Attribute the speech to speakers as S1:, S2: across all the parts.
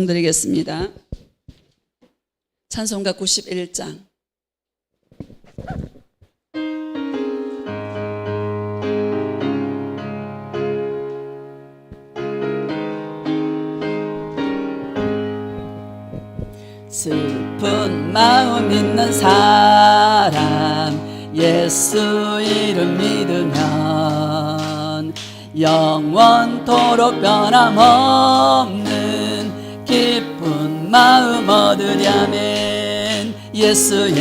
S1: 드리겠습니다. 찬송가 91장. 슬픈 마음 있는 사람 예수 이름 믿으면 영원토록 변함없는 기쁜 마음 얻으려면 예수의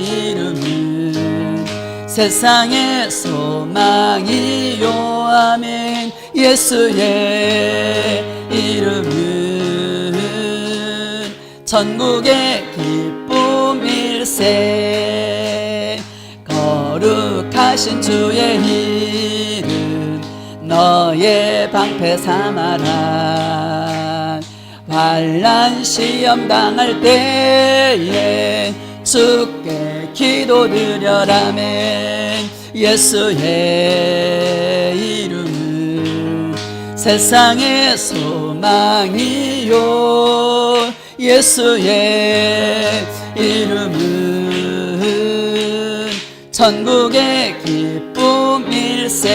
S1: 이름은 세상의 소망이요 아멘. 예수의 이름은 천국의 기쁨일세. 거룩하신 주의 이름 너의 방패 삼아라. 환난 시험 당할 때에 주께 기도드려라면 예수의 이름은 세상의 소망이요 예수의 이름은 천국의 기쁨일세.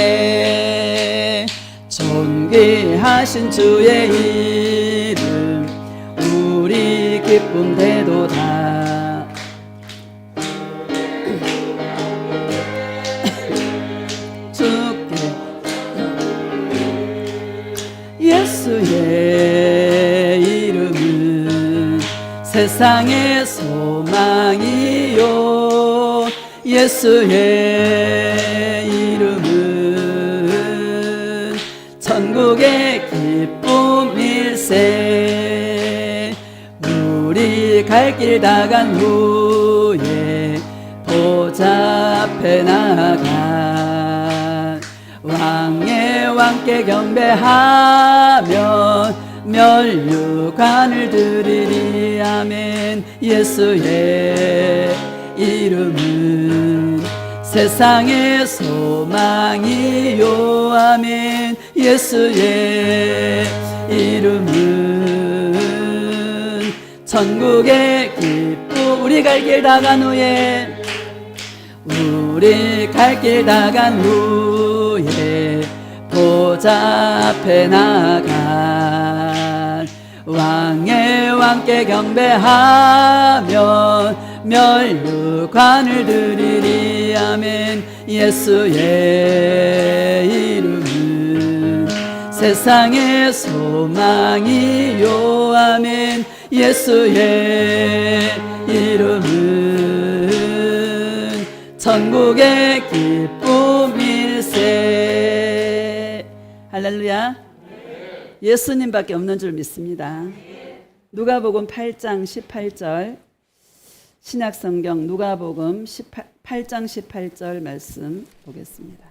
S1: 존귀하신 주의 이름 우리 기쁨 되도다. 주께 예수의 이름은 세상의 소망이요 예수의 이름은 천국의 기쁨일세. 우리 갈 길 다 간 후에 보좌 앞에 나가 왕의 왕께 경배하며 면류관을 드리리 아멘. 예수의 이름은 세상의 소망이요 아멘. 예수의 이름은 천국의 기쁨. 우리 갈 길 다 간 후에 우리 갈 길 다 간 후에 보좌 앞에 나가 왕의 왕께 경배하며 면류관을 드리리 아멘. 예수의 이름은 세상의 소망이요 아멘. 예수의 이름은 천국의 기쁨일세. 할렐루야. 예수님밖에 없는 줄 믿습니다. 누가복음 8장 18절 신약성경 누가복음 8장 18절 말씀 보겠습니다.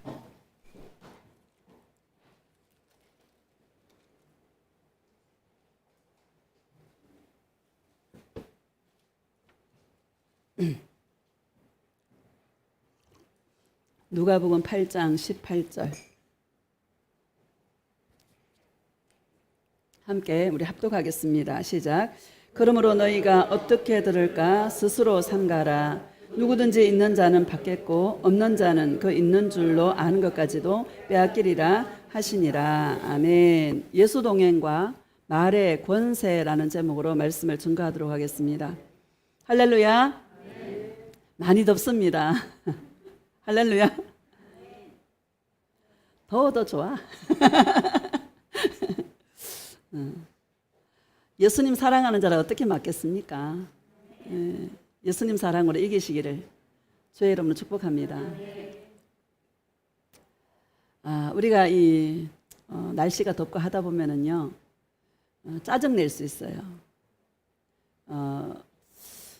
S1: 누가복음 8장 18절 함께 우리 합독하겠습니다. 시작. 그러므로 너희가 어떻게 들을까 스스로 삼가라. 누구든지 있는 자는 받겠고 없는 자는 그 있는 줄로 아는 것까지도 빼앗기리라 하시니라. 아멘. 예수 동행과 말의 권세라는 제목으로 말씀을 증거하도록 하겠습니다. 할렐루야. 많이 덥습니다. 할렐루야. 더워도 좋아. 예수님 사랑하는 자를 어떻게 막겠습니까? 예수님 사랑으로 이기시기를 주의 이름으로 축복합니다. 우리가 이 날씨가 덥고 하다 보면은요 짜증 낼 수 있어요.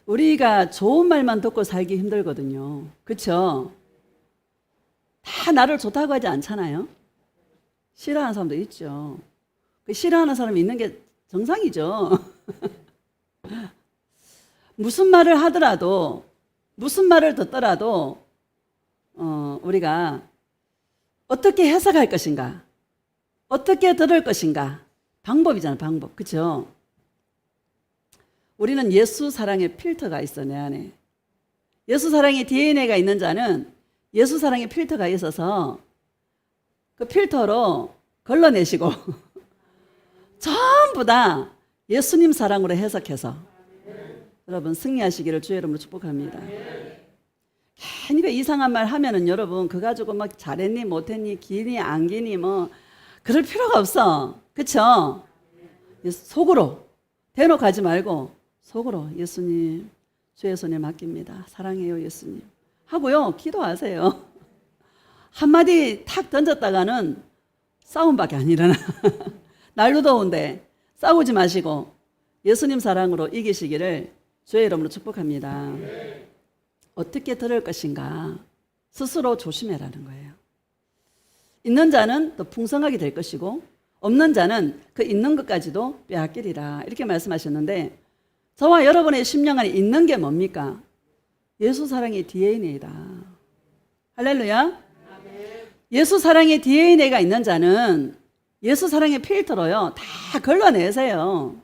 S1: 우리가 좋은 말만 듣고 살기 힘들거든요. 그렇죠? 다 나를 좋다고 하지 않잖아요. 싫어하는 사람도 있죠. 그 싫어하는 사람이 있는 게 정상이죠. 무슨 말을 하더라도 무슨 말을 듣더라도 우리가 어떻게 해석할 것인가, 어떻게 들을 것인가, 방법이잖아, 방법. 그렇죠? 우리는 예수 사랑의 필터가 있어, 내 안에. 예수 사랑의 DNA가 있는 자는 예수 사랑의 필터가 있어서 그 필터로 걸러내시고 전부 다 예수님 사랑으로 해석해서 여러분 승리하시기를 주의 이름으로 축복합니다. 괜히 그 이상한 말 하면은 여러분 그거 가지고 막 잘했니 못했니 기니 안 기니 뭐 그럴 필요가 없어. 그쵸? 속으로 대놓고 하지 말고 속으로 예수님 주의 손에 맡깁니다. 사랑해요 예수님 하고요 기도하세요. 한마디 탁 던졌다가는 싸움밖에 안 일어나. 날도 더운데 싸우지 마시고 예수님 사랑으로 이기시기를 주의 이름으로 축복합니다. 어떻게 들을 것인가 스스로 조심해라는 거예요. 있는 자는 또 풍성하게 될 것이고 없는 자는 그 있는 것까지도 빼앗기리라 이렇게 말씀하셨는데 저와 여러분의 심령 안에 있는 게 뭡니까? 예수 사랑의 DNA다. 할렐루야. 예수 사랑의 DNA가 있는 자는 예수 사랑의 필터로요 다 걸러내세요.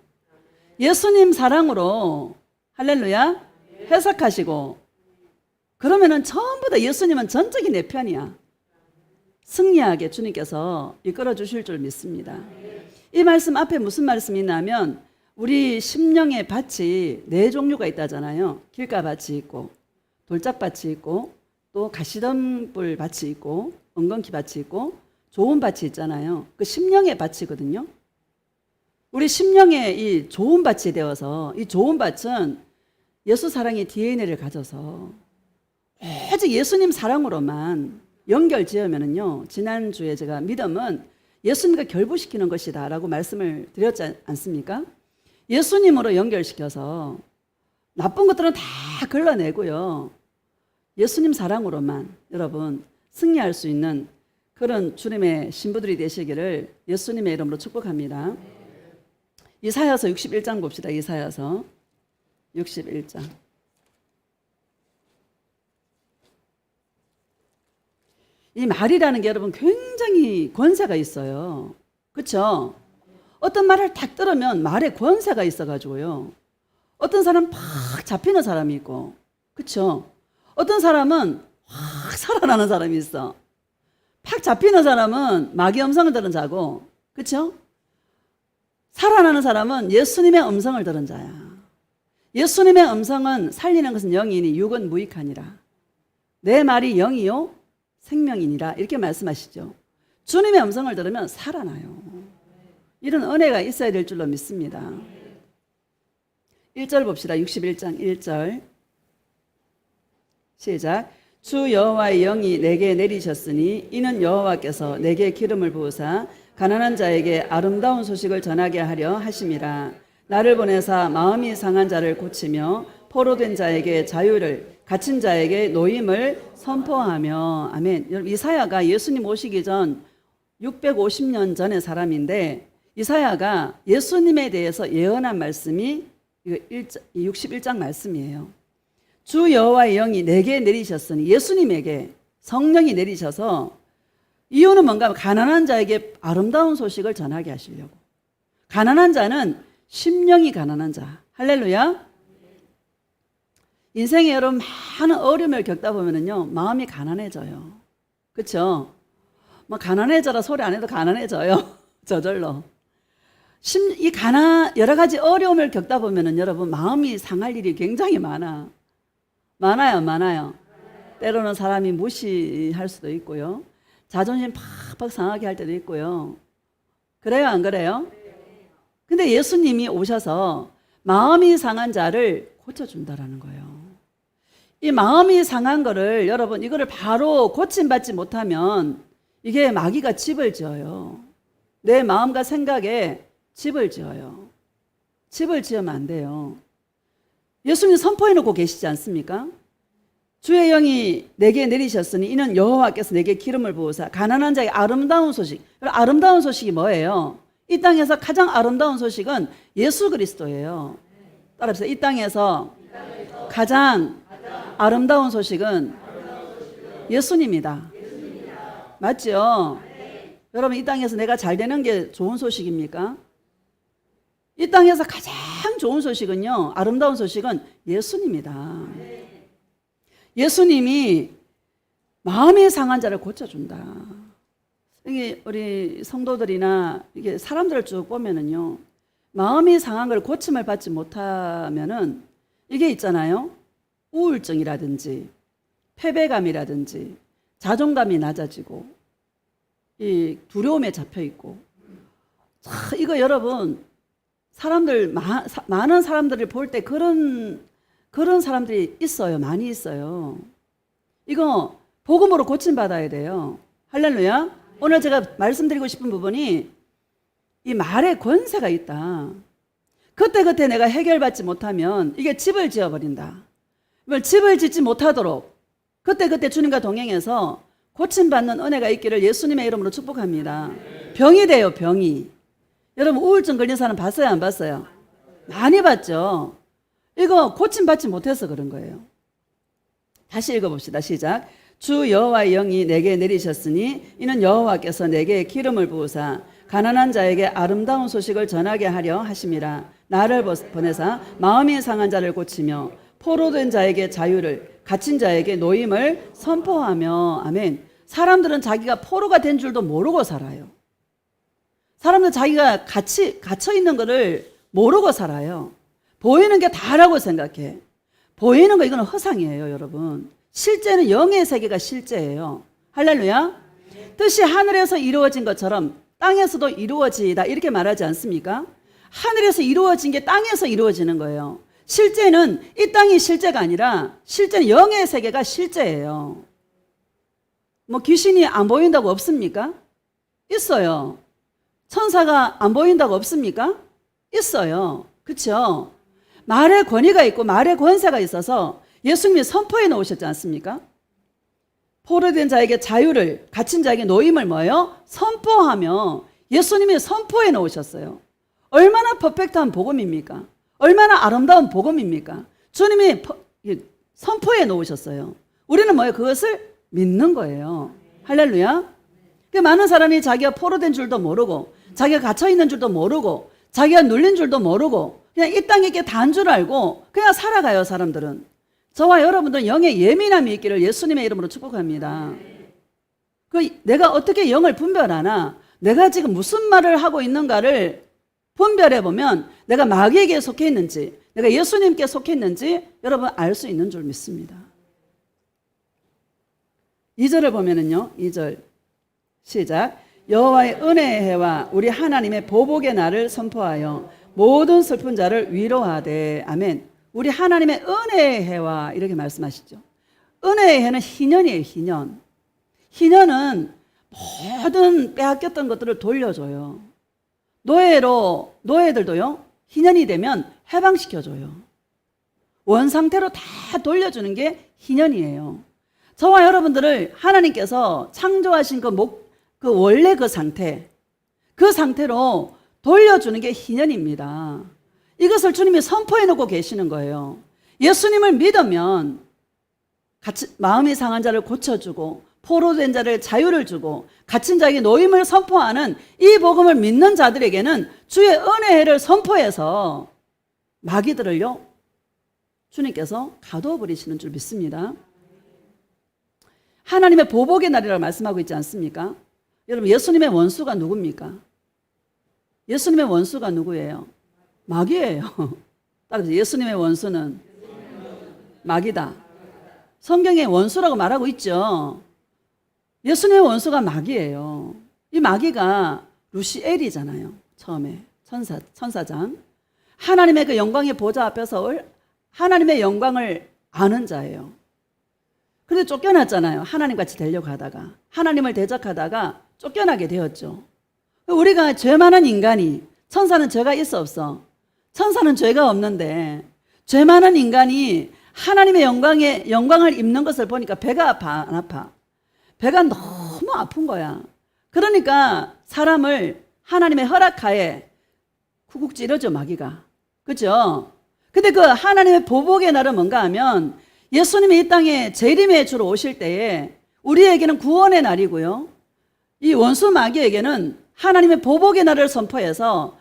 S1: 예수님 사랑으로 할렐루야 해석하시고 그러면은 전부 다 예수님은 전적인 내 편이야. 승리하게 주님께서 이끌어 주실 줄 믿습니다. 이 말씀 앞에 무슨 말씀이 있냐면 우리 심령의 밭이 4종류가 있다잖아요. 길가밭이 있고 돌짝밭이 있고 또 가시덤불 밭이 있고 엉겅퀴 밭이 있고 좋은 밭이 있잖아요. 그 심령의 밭이거든요. 우리 심령의 이 좋은 밭이 되어서 이 좋은 밭은 예수 사랑의 DNA를 가져서 오직 예수님 사랑으로만 연결 지으면은요. 지난주에 제가 믿음은 예수님과 결부시키는 것이다 라고 말씀을 드렸지 않습니까? 예수님으로 연결시켜서 나쁜 것들은 다 걸러내고요. 예수님 사랑으로만 여러분 승리할 수 있는 그런 주님의 신부들이 되시기를 예수님의 이름으로 축복합니다. 이사야서 61장 봅시다. 이사야서 61장. 이 말이라는 게 여러분 굉장히 권세가 있어요. 그렇죠? 어떤 말을 딱 들으면 말에 권세가 있어가지고요. 어떤 사람은 팍 잡히는 사람이 있고 그렇죠? 어떤 사람은 확 살아나는 사람이 있어. 팍 잡히는 사람은 마귀 음성을 들은 자고 그렇죠? 살아나는 사람은 예수님의 음성을 들은 자야. 예수님의 음성은 살리는 것은 영이니 육은 무익하니라. 내 말이 영이요 생명이니라 이렇게 말씀하시죠. 주님의 음성을 들으면 살아나요. 이런 은혜가 있어야 될 줄로 믿습니다. 1절 봅시다. 61장 1절 시작. 주 여호와의 영이 내게 내리셨으니 이는 여호와께서 내게 기름을 부으사 가난한 자에게 아름다운 소식을 전하게 하려 하심이라. 나를 보내사 마음이 상한 자를 고치며 포로된 자에게 자유를 갇힌 자에게 노임을 선포하며. 아멘. 여러분 이사야가 예수님 오시기 전 650년 전의 사람인데 이사야가 예수님에 대해서 예언한 말씀이 61장 말씀이에요. 주 여호와의 영이 내게 내리셨으니 예수님에게 성령이 내리셔서 이유는 뭔가 가난한 자에게 아름다운 소식을 전하게 하시려고. 가난한 자는 심령이 가난한 자. 할렐루야. 인생에 여러분 많은 어려움을 겪다 보면은요 마음이 가난해져요. 그렇죠? 뭐 가난해져라 소리 안 해도 가난해져요. 저절로. 여러 가지 어려움을 겪다 보면은 여러분 마음이 상할 일이 굉장히 많아요. 때로는 사람이 무시할 수도 있고요. 자존심 팍팍 상하게 할 때도 있고요. 그래요, 안 그래요? 근데 예수님이 오셔서 마음이 상한 자를 고쳐준다라는 거예요. 이 마음이 상한 거를 여러분 이거를 바로 고침받지 못하면 이게 마귀가 집을 지어요. 내 마음과 생각에 집을 지어요. 집을 지으면 안 돼요. 예수님 선포해놓고 계시지 않습니까? 주의 영이 내게 내리셨으니 이는 여호와께서 내게 기름을 부으사 가난한 자에게 아름다운 소식. 아름다운 소식이 뭐예요? 이 땅에서 가장 아름다운 소식은 예수 그리스도예요. 따라합시다. 이 땅에서 가장 아름다운 소식은 예수님이다. 맞죠? 여러분 이 땅에서 내가 잘 되는 게 좋은 소식입니까? 이 땅에서 가장 좋은 소식은요, 아름다운 소식은 예수님이다. 예수님이 마음이 상한 자를 고쳐준다. 이게 우리 성도들이나 이게 사람들을 쭉 보면은요, 마음이 상한 걸 고침을 받지 못하면은 이게 있잖아요. 우울증이라든지 패배감이라든지 자존감이 낮아지고 이 두려움에 잡혀 있고. 자, 이거 여러분 사람들 많은 사람들을 볼 때 그런 사람들이 있어요. 많이 있어요. 이거 복음으로 고침 받아야 돼요. 할렐루야. 오늘 제가 말씀드리고 싶은 부분이 이 말에 권세가 있다. 그때 내가 해결받지 못하면 이게 집을 지어버린다. 이걸 집을 짓지 못하도록 그때 주님과 동행해서 고침받는 은혜가 있기를 예수님의 이름으로 축복합니다. 병이 돼요, 병이. 여러분 우울증 걸린 사람 봤어요, 안 봤어요? 많이 봤죠. 이거 고침받지 못해서 그런 거예요. 다시 읽어봅시다. 시작. 주 여호와의 영이 내게 내리셨으니 이는 여호와께서 내게 기름을 부으사 가난한 자에게 아름다운 소식을 전하게 하려 하심이라. 나를 보내사 마음이 상한 자를 고치며 포로된 자에게 자유를, 갇힌 자에게 노임을 선포하며. 아멘. 사람들은 자기가 포로가 된 줄도 모르고 살아요. 사람들은 자기가 갇혀 있는 것을 모르고 살아요. 보이는 게 다라고 생각해. 보이는 거 이거는 허상이에요, 여러분. 실제는 영의 세계가 실제예요. 할렐루야. 뜻이 하늘에서 이루어진 것처럼 땅에서도 이루어지다 이렇게 말하지 않습니까? 하늘에서 이루어진 게 땅에서 이루어지는 거예요. 실제는 이 땅이 실제가 아니라 실제는 영의 세계가 실제예요. 뭐 귀신이 안 보인다고 없습니까? 있어요. 천사가 안 보인다고 없습니까? 있어요. 그렇죠? 말의 권위가 있고 말의 권세가 있어서 예수님이 선포해 놓으셨지 않습니까? 포로된 자에게 자유를, 갇힌 자에게 노임을 뭐예요? 선포하며 예수님이 선포해 놓으셨어요. 얼마나 퍼펙트한 복음입니까? 얼마나 아름다운 복음입니까? 주님이 선포해 놓으셨어요. 우리는 뭐예요? 그것을 믿는 거예요. 할렐루야. 많은 사람이 자기가 포로된 줄도 모르고 자기가 갇혀있는 줄도 모르고 자기가 눌린 줄도 모르고 그냥 이 땅에 게 다인 줄 알고 그냥 살아가요. 사람들은. 저와 여러분들은 영의 예민함이 있기를 예수님의 이름으로 축복합니다. 내가 어떻게 영을 분별하나, 내가 지금 무슨 말을 하고 있는가를 분별해 보면 내가 마귀에게 속해 있는지 내가 예수님께 속해 있는지 여러분 알 수 있는 줄 믿습니다. 2절을 보면은요, 2절 시작. 여호와의 은혜의 해와 우리 하나님의 보복의 날을 선포하여 모든 슬픈 자를 위로하되. 아멘. 우리 하나님의 은혜의 해와 이렇게 말씀하시죠. 은혜의 해는 희년이에요. 희년. 희년은 모든 빼앗겼던 것들을 돌려줘요. 노예들도요, 희년이 되면 해방시켜줘요. 원상태로 다 돌려주는 게 희년이에요. 저와 여러분들을 하나님께서 창조하신 그 원래 그 상태로 돌려주는 게 희년입니다. 이것을 주님이 선포해 놓고 계시는 거예요. 예수님을 믿으면 마음이 상한 자를 고쳐주고 포로된 자를 자유를 주고 갇힌 자에게 노임을 선포하는 이 복음을 믿는 자들에게는 주의 은혜를 선포해서 마귀들을요, 주님께서 가두어 버리시는 줄 믿습니다. 하나님의 보복의 날이라고 말씀하고 있지 않습니까? 여러분, 예수님의 원수가 누굽니까? 예수님의 원수가 누구예요? 마귀예요. 따라서 예수님의 원수는 마귀다. 성경에 원수라고 말하고 있죠. 예수님의 원수가 마귀예요. 이 마귀가 루시엘이잖아요. 처음에 천사장. 하나님의 그 영광의 보좌 앞에서 하나님의 영광을 아는 자예요. 그런데 쫓겨났잖아요. 하나님같이 되려고 하다가 하나님을 대적하다가 쫓겨나게 되었죠. 우리가 죄 많은 인간이, 천사는 죄가 있어 없어? 천사는 죄가 없는데 죄 많은 인간이 하나님의 영광을 입는 것을 보니까 배가 아파, 안 아파? 배가 너무 아픈 거야. 그러니까 사람을 하나님의 허락하에 쿡쿡 찌르죠, 마귀가. 그죠? 근데 그 하나님의 보복의 날은 뭔가 하면 예수님이 이 땅에 재림의 주로 오실 때에 우리에게는 구원의 날이고요, 이 원수 마귀에게는 하나님의 보복의 날을 선포해서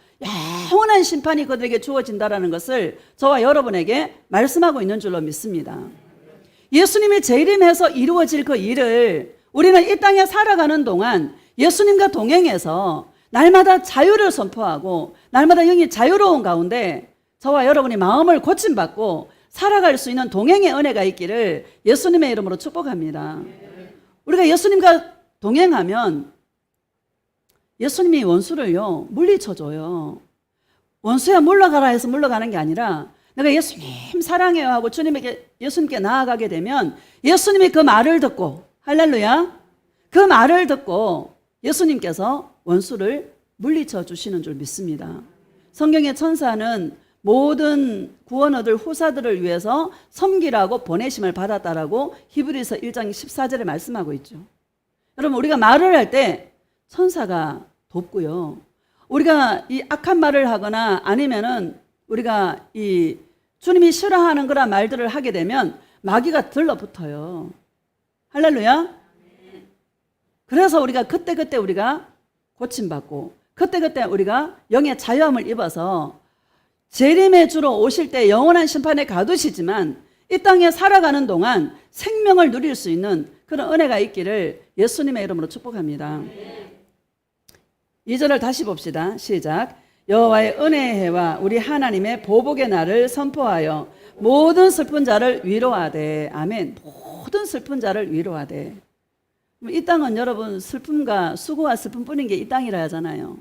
S1: 영원한 심판이 그들에게 주어진다라는 것을 저와 여러분에게 말씀하고 있는 줄로 믿습니다. 예수님이 재림해서 이루어질 그 일을 우리는 이 땅에 살아가는 동안 예수님과 동행해서 날마다 자유를 선포하고 날마다 영이 자유로운 가운데 저와 여러분이 마음을 고침받고 살아갈 수 있는 동행의 은혜가 있기를 예수님의 이름으로 축복합니다. 우리가 예수님과 동행하면 예수님이 원수를요 물리쳐줘요. 원수야 물러가라 해서 물러가는 게 아니라 내가 예수님 사랑해요 하고 예수님께 나아가게 되면 예수님이 그 말을 듣고 할렐루야 그 말을 듣고 예수님께서 원수를 물리쳐 주시는 줄 믿습니다. 성경의 천사는 모든 구원 얻을 후사들을 위해서 섬기라고 보내심을 받았다라고 히브리서 1장 14절에 말씀하고 있죠. 여러분 우리가 말을 할 때 천사가 돕고요. 우리가 이 악한 말을 하거나 아니면은 우리가 이 주님이 싫어하는 그런 말들을 하게 되면 마귀가 들러붙어요. 할렐루야. 그래서 우리가 그때그때 우리가 고침받고 그때그때 우리가 영의 자유함을 입어서 재림의 주로 오실 때 영원한 심판에 가두시지만 이 땅에 살아가는 동안 생명을 누릴 수 있는 그런 은혜가 있기를 예수님의 이름으로 축복합니다. 2절을 다시 봅시다. 시작. 여호와의 은혜의 해와 우리 하나님의 보복의 날을 선포하여 모든 슬픈 자를 위로하되. 아멘. 모든 슬픈 자를 위로하되. 이 땅은 여러분 슬픔과 수고와 슬픔뿐인 게 이 땅이라 하잖아요.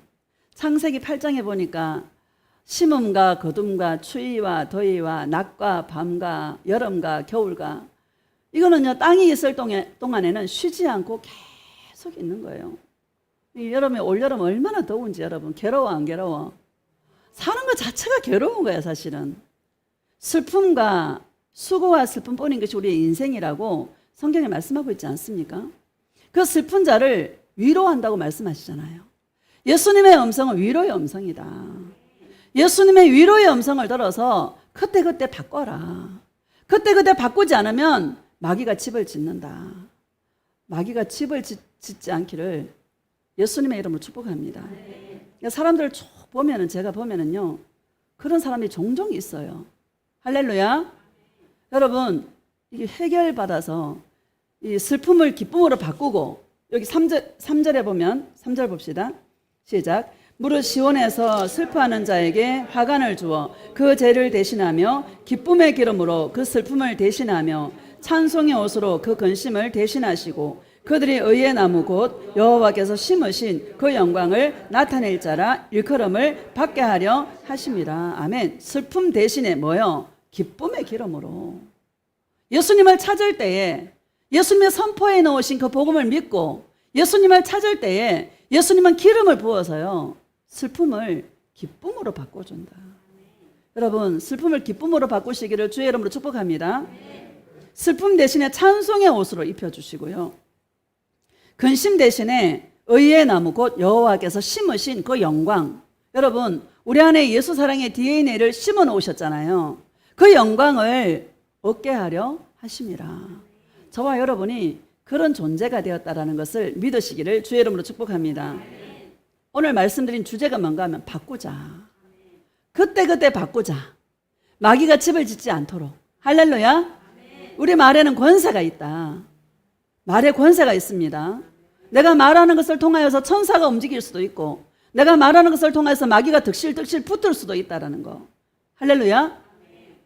S1: 창세기 8장에 보니까 심음과 거둠과 추위와 더위와 낮과 밤과 여름과 겨울과 이거는요 땅이 있을 동안에는 쉬지 않고 계속 있는 거예요. 이 여름에 올여름 얼마나 더운지 여러분 괴로워 안 괴로워? 사는 것 자체가 괴로운 거야 사실은. 슬픔과 수고와 슬픔뿐인 것이 우리의 인생이라고 성경에 말씀하고 있지 않습니까? 그 슬픈 자를 위로한다고 말씀하시잖아요. 예수님의 음성은 위로의 음성이다. 예수님의 위로의 음성을 들어서 그때그때 바꿔라. 그때그때 바꾸지 않으면 마귀가 집을 짓는다. 마귀가 집을 짓지 않기를 예수님의 이름으로 축복합니다. 사람들을 쭉 보면은 제가 보면은요 그런 사람이 종종 있어요. 할렐루야. 여러분 이게 해결받아서 이 슬픔을 기쁨으로 바꾸고 여기 3절에 보면 3절 봅시다. 시작. 무릇 시온에서 슬퍼하는 자에게 화관을 주어 그 죄를 대신하며 기쁨의 기름으로 그 슬픔을 대신하며 찬송의 옷으로 그 근심을 대신하시고 그들이 의의 나무 곧 여호와께서 심으신 그 영광을 나타낼 자라 일컬음을 받게 하려 하심이라. 아멘. 슬픔 대신에 뭐요? 기쁨의 기름으로. 예수님을 찾을 때에 예수님의 선포해 놓으신 그 복음을 믿고 예수님을 찾을 때에 예수님은 기름을 부어서요 슬픔을 기쁨으로 바꿔준다. 여러분 슬픔을 기쁨으로 바꾸시기를 주의 이름으로 축복합니다. 슬픔 대신에 찬송의 옷으로 입혀주시고요 근심 대신에 의의 나무 곧 여호와께서 심으신 그 영광. 여러분 우리 안에 예수 사랑의 DNA를 심어 놓으셨잖아요. 그 영광을 얻게 하려 하심이라. 저와 여러분이 그런 존재가 되었다라는 것을 믿으시기를 주의 이름으로 축복합니다. 오늘 말씀드린 주제가 뭔가 하면 바꾸자. 그때그때 바꾸자. 마귀가 집을 짓지 않도록. 할렐루야. 우리 말에는 권세가 있다. 말에 권세가 있습니다. 내가 말하는 것을 통하여서 천사가 움직일 수도 있고 내가 말하는 것을 통해서 마귀가 득실득실 붙을 수도 있다라는 거. 할렐루야.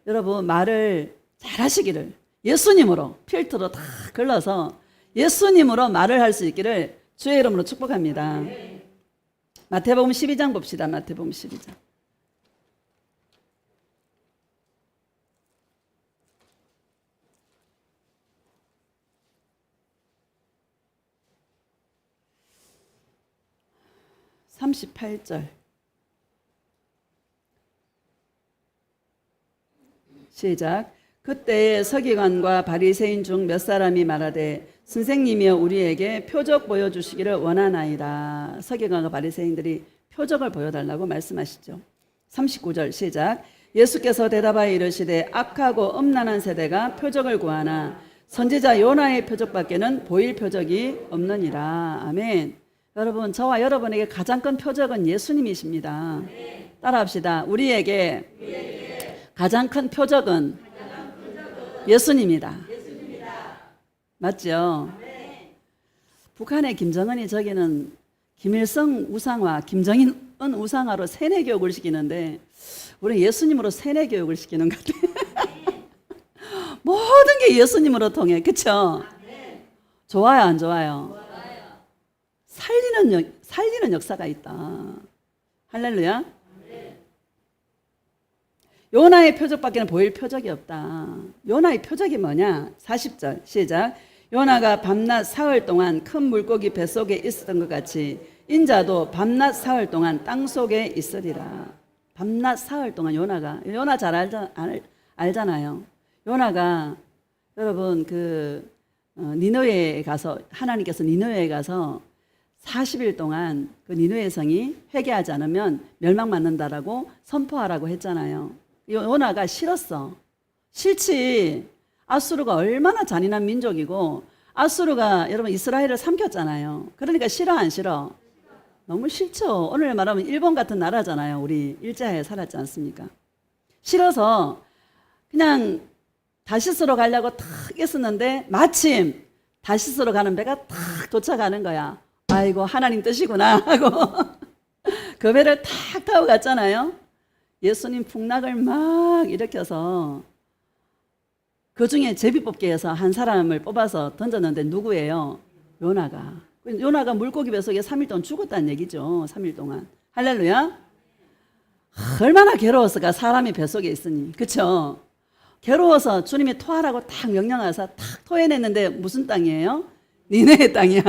S1: 여러분 말을 잘 하시기를 예수님으로 필터로 다 걸러서 예수님으로 말을 할 수 있기를 주의 이름으로 축복합니다. 마태복음 12장 봅시다. 마태복음 12장. (38절) 시작. 그때에 서기관과 바리새인 중 몇 사람이 말하되 선생님이여 우리에게 표적 보여주시기를 원하나이다. 서기관과 바리새인들이 표적을 보여달라고 말씀하시죠. 39절 시작. 예수께서 대답하여 이르시되 악하고 음란한 세대가 표적을 구하나 선지자 요나의 표적밖에는 보일 표적이 없느니라. 아멘. 여러분 저와 여러분에게 가장 큰 표적은 예수님이십니다. 따라합시다. 우리에게 가장 큰 표적은 예수님이다. 맞죠? 북한의 김정은이 저기는 김일성 우상화, 김정인 우상화로 세뇌 교육을 시키는데 우리는 예수님으로 세뇌 교육을 시키는 것 같아요. 모든 게 예수님으로 통해. 그쵸? 좋아요, 안 좋아요? 살리는 역사가 있다. 할렐루야. 요나의 표적밖에는 보일 표적이 없다. 요나의 표적이 뭐냐? 40절 시작. 요나가 밤낮 사흘 동안 큰 물고기 뱃속에 있었던 것 같이 인자도 밤낮 사흘 동안 땅속에 있으리라. 밤낮 사흘 동안 요나 잘 알잖아요. 요나가 여러분 니느웨에 가서 하나님께서 니느웨에 가서 40일 동안 그 니느웨 성이 회개하지 않으면 멸망받는다라고 선포하라고 했잖아요. 요나가 싫었어. 싫지. 아수르가 얼마나 잔인한 민족이고 아수르가 여러분 이스라엘을 삼켰잖아요. 그러니까 싫어 안 싫어? 너무 싫죠. 오늘 말하면 일본 같은 나라잖아요. 우리 일제하에 살았지 않습니까? 싫어서 그냥 다시스로 가려고 탁 했었는데 마침 다시스로 가는 배가 탁 도착하는 거야. 아이고 하나님 뜻이구나 하고 그 배를 탁 타고 갔잖아요. 예수님 풍락을 막 일으켜서 그 중에 제비뽑기에서 한 사람을 뽑아서 던졌는데 누구예요? 요나가 물고기 뱃속에 3일 동안 죽었다는 얘기죠. 3일 동안. 할렐루야. 얼마나 괴로웠을까 사람이 뱃속에 있으니. 그쵸? 괴로워서 주님이 토하라고 딱 명령하셔서 탁 토해냈는데 무슨 땅이에요? 니네의 땅이야.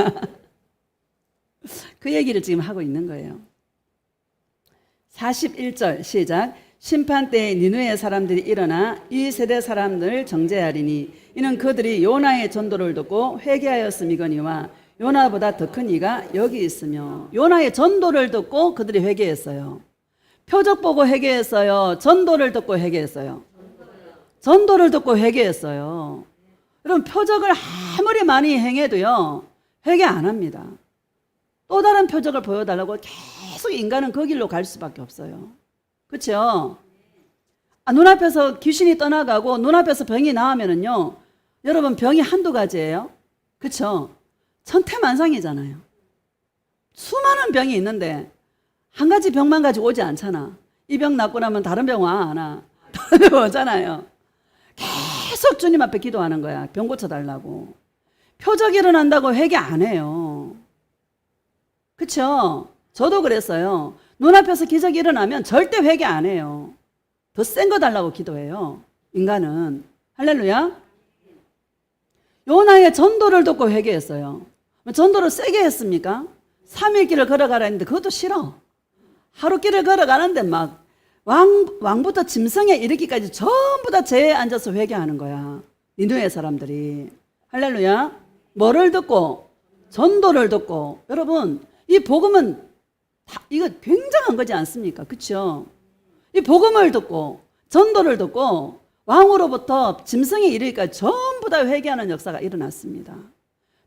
S1: 그 얘기를 지금 하고 있는 거예요. 41절 시작. 심판 때에 니느웨 사람들이 일어나 이 세대 사람들을 정죄하리니 이는 그들이 요나의 전도를 듣고 회개하였음이거니와 요나보다 더 큰 이가 여기 있으며. 요나의 전도를 듣고 그들이 회개했어요. 표적 보고 회개했어요? 전도를 듣고 회개했어요? 전도를 듣고 회개했어요. 여러분 표적을 아무리 많이 행해도요 회개 안 합니다. 또 다른 표적을 보여달라고 계속 인간은 그 길로 갈 수밖에 없어요. 그렇죠? 눈앞에서 귀신이 떠나가고 눈앞에서 병이 나오면은요 여러분 병이 한두 가지예요. 그렇죠? 천태만상이잖아요. 수많은 병이 있는데 한 가지 병만 가지고 오지 않잖아. 이 병 낫고 나면 다른 병 와 안 와? 다른 병 오잖아요. 계속 주님 앞에 기도하는 거야. 병 고쳐달라고. 표적이 일어난다고 회개 안 해요. 그쵸? 저도 그랬어요. 눈앞에서 기적이 일어나면 절대 회개 안 해요. 더 센 거 달라고 기도해요. 인간은. 할렐루야. 요나의 전도를 듣고 회개했어요. 전도를 세게 했습니까? 3일 길을 걸어가라 했는데 그것도 싫어. 하루 길을 걸어가는데 막 왕부터 짐승에 이르기까지 전부 다 제에 앉아서 회개하는 거야. 니느웨 사람들이. 할렐루야. 뭐를 듣고? 전도를 듣고. 여러분 이 복음은 이거 굉장한 거지 않습니까? 그렇죠? 이 복음을 듣고 전도를 듣고 왕으로부터 짐승에 이르기까지 전부 다 회개하는 역사가 일어났습니다.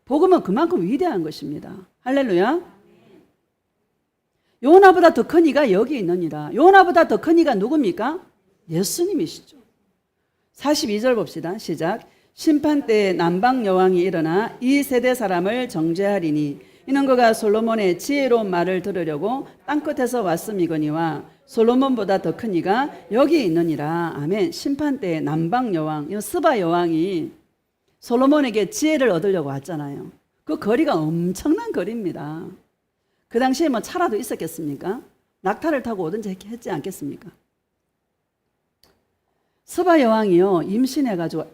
S1: 복음은 그만큼 위대한 것입니다. 할렐루야. 요나보다 더 큰 이가 여기 있느니라. 요나보다 더 큰 이가 누굽니까? 예수님이시죠. 42절 봅시다. 시작. 심판 때에 남방 여왕이 일어나 이 세대 사람을 정죄하리니 이는 그가 솔로몬의 지혜로운 말을 들으려고 땅끝에서 왔음이거니와 솔로몬보다 더 큰 이가 여기 있느니라. 아멘. 심판 때에 남방 여왕, 스바 여왕이 솔로몬에게 지혜를 얻으려고 왔잖아요. 그 거리가 엄청난 거리입니다. 그 당시에 뭐 차라도 있었겠습니까? 낙타를 타고 오든지 했지 않겠습니까? 스바 여왕이요 임신해가지고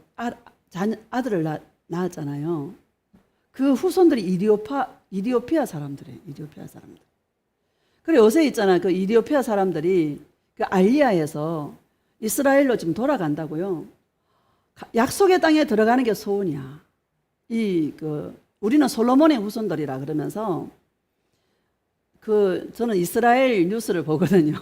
S1: 아들을 낳았잖아요. 그 후손들이 이디오피아 사람들이에요. 이디오피아 사람들. 그래 요새 있잖아 그 이디오피아 사람들이 그 알리아에서 이스라엘로 지금 돌아간다고요. 약속의 땅에 들어가는 게 소원이야. 우리는 솔로몬의 후손들이라 그러면서 저는 이스라엘 뉴스를 보거든요.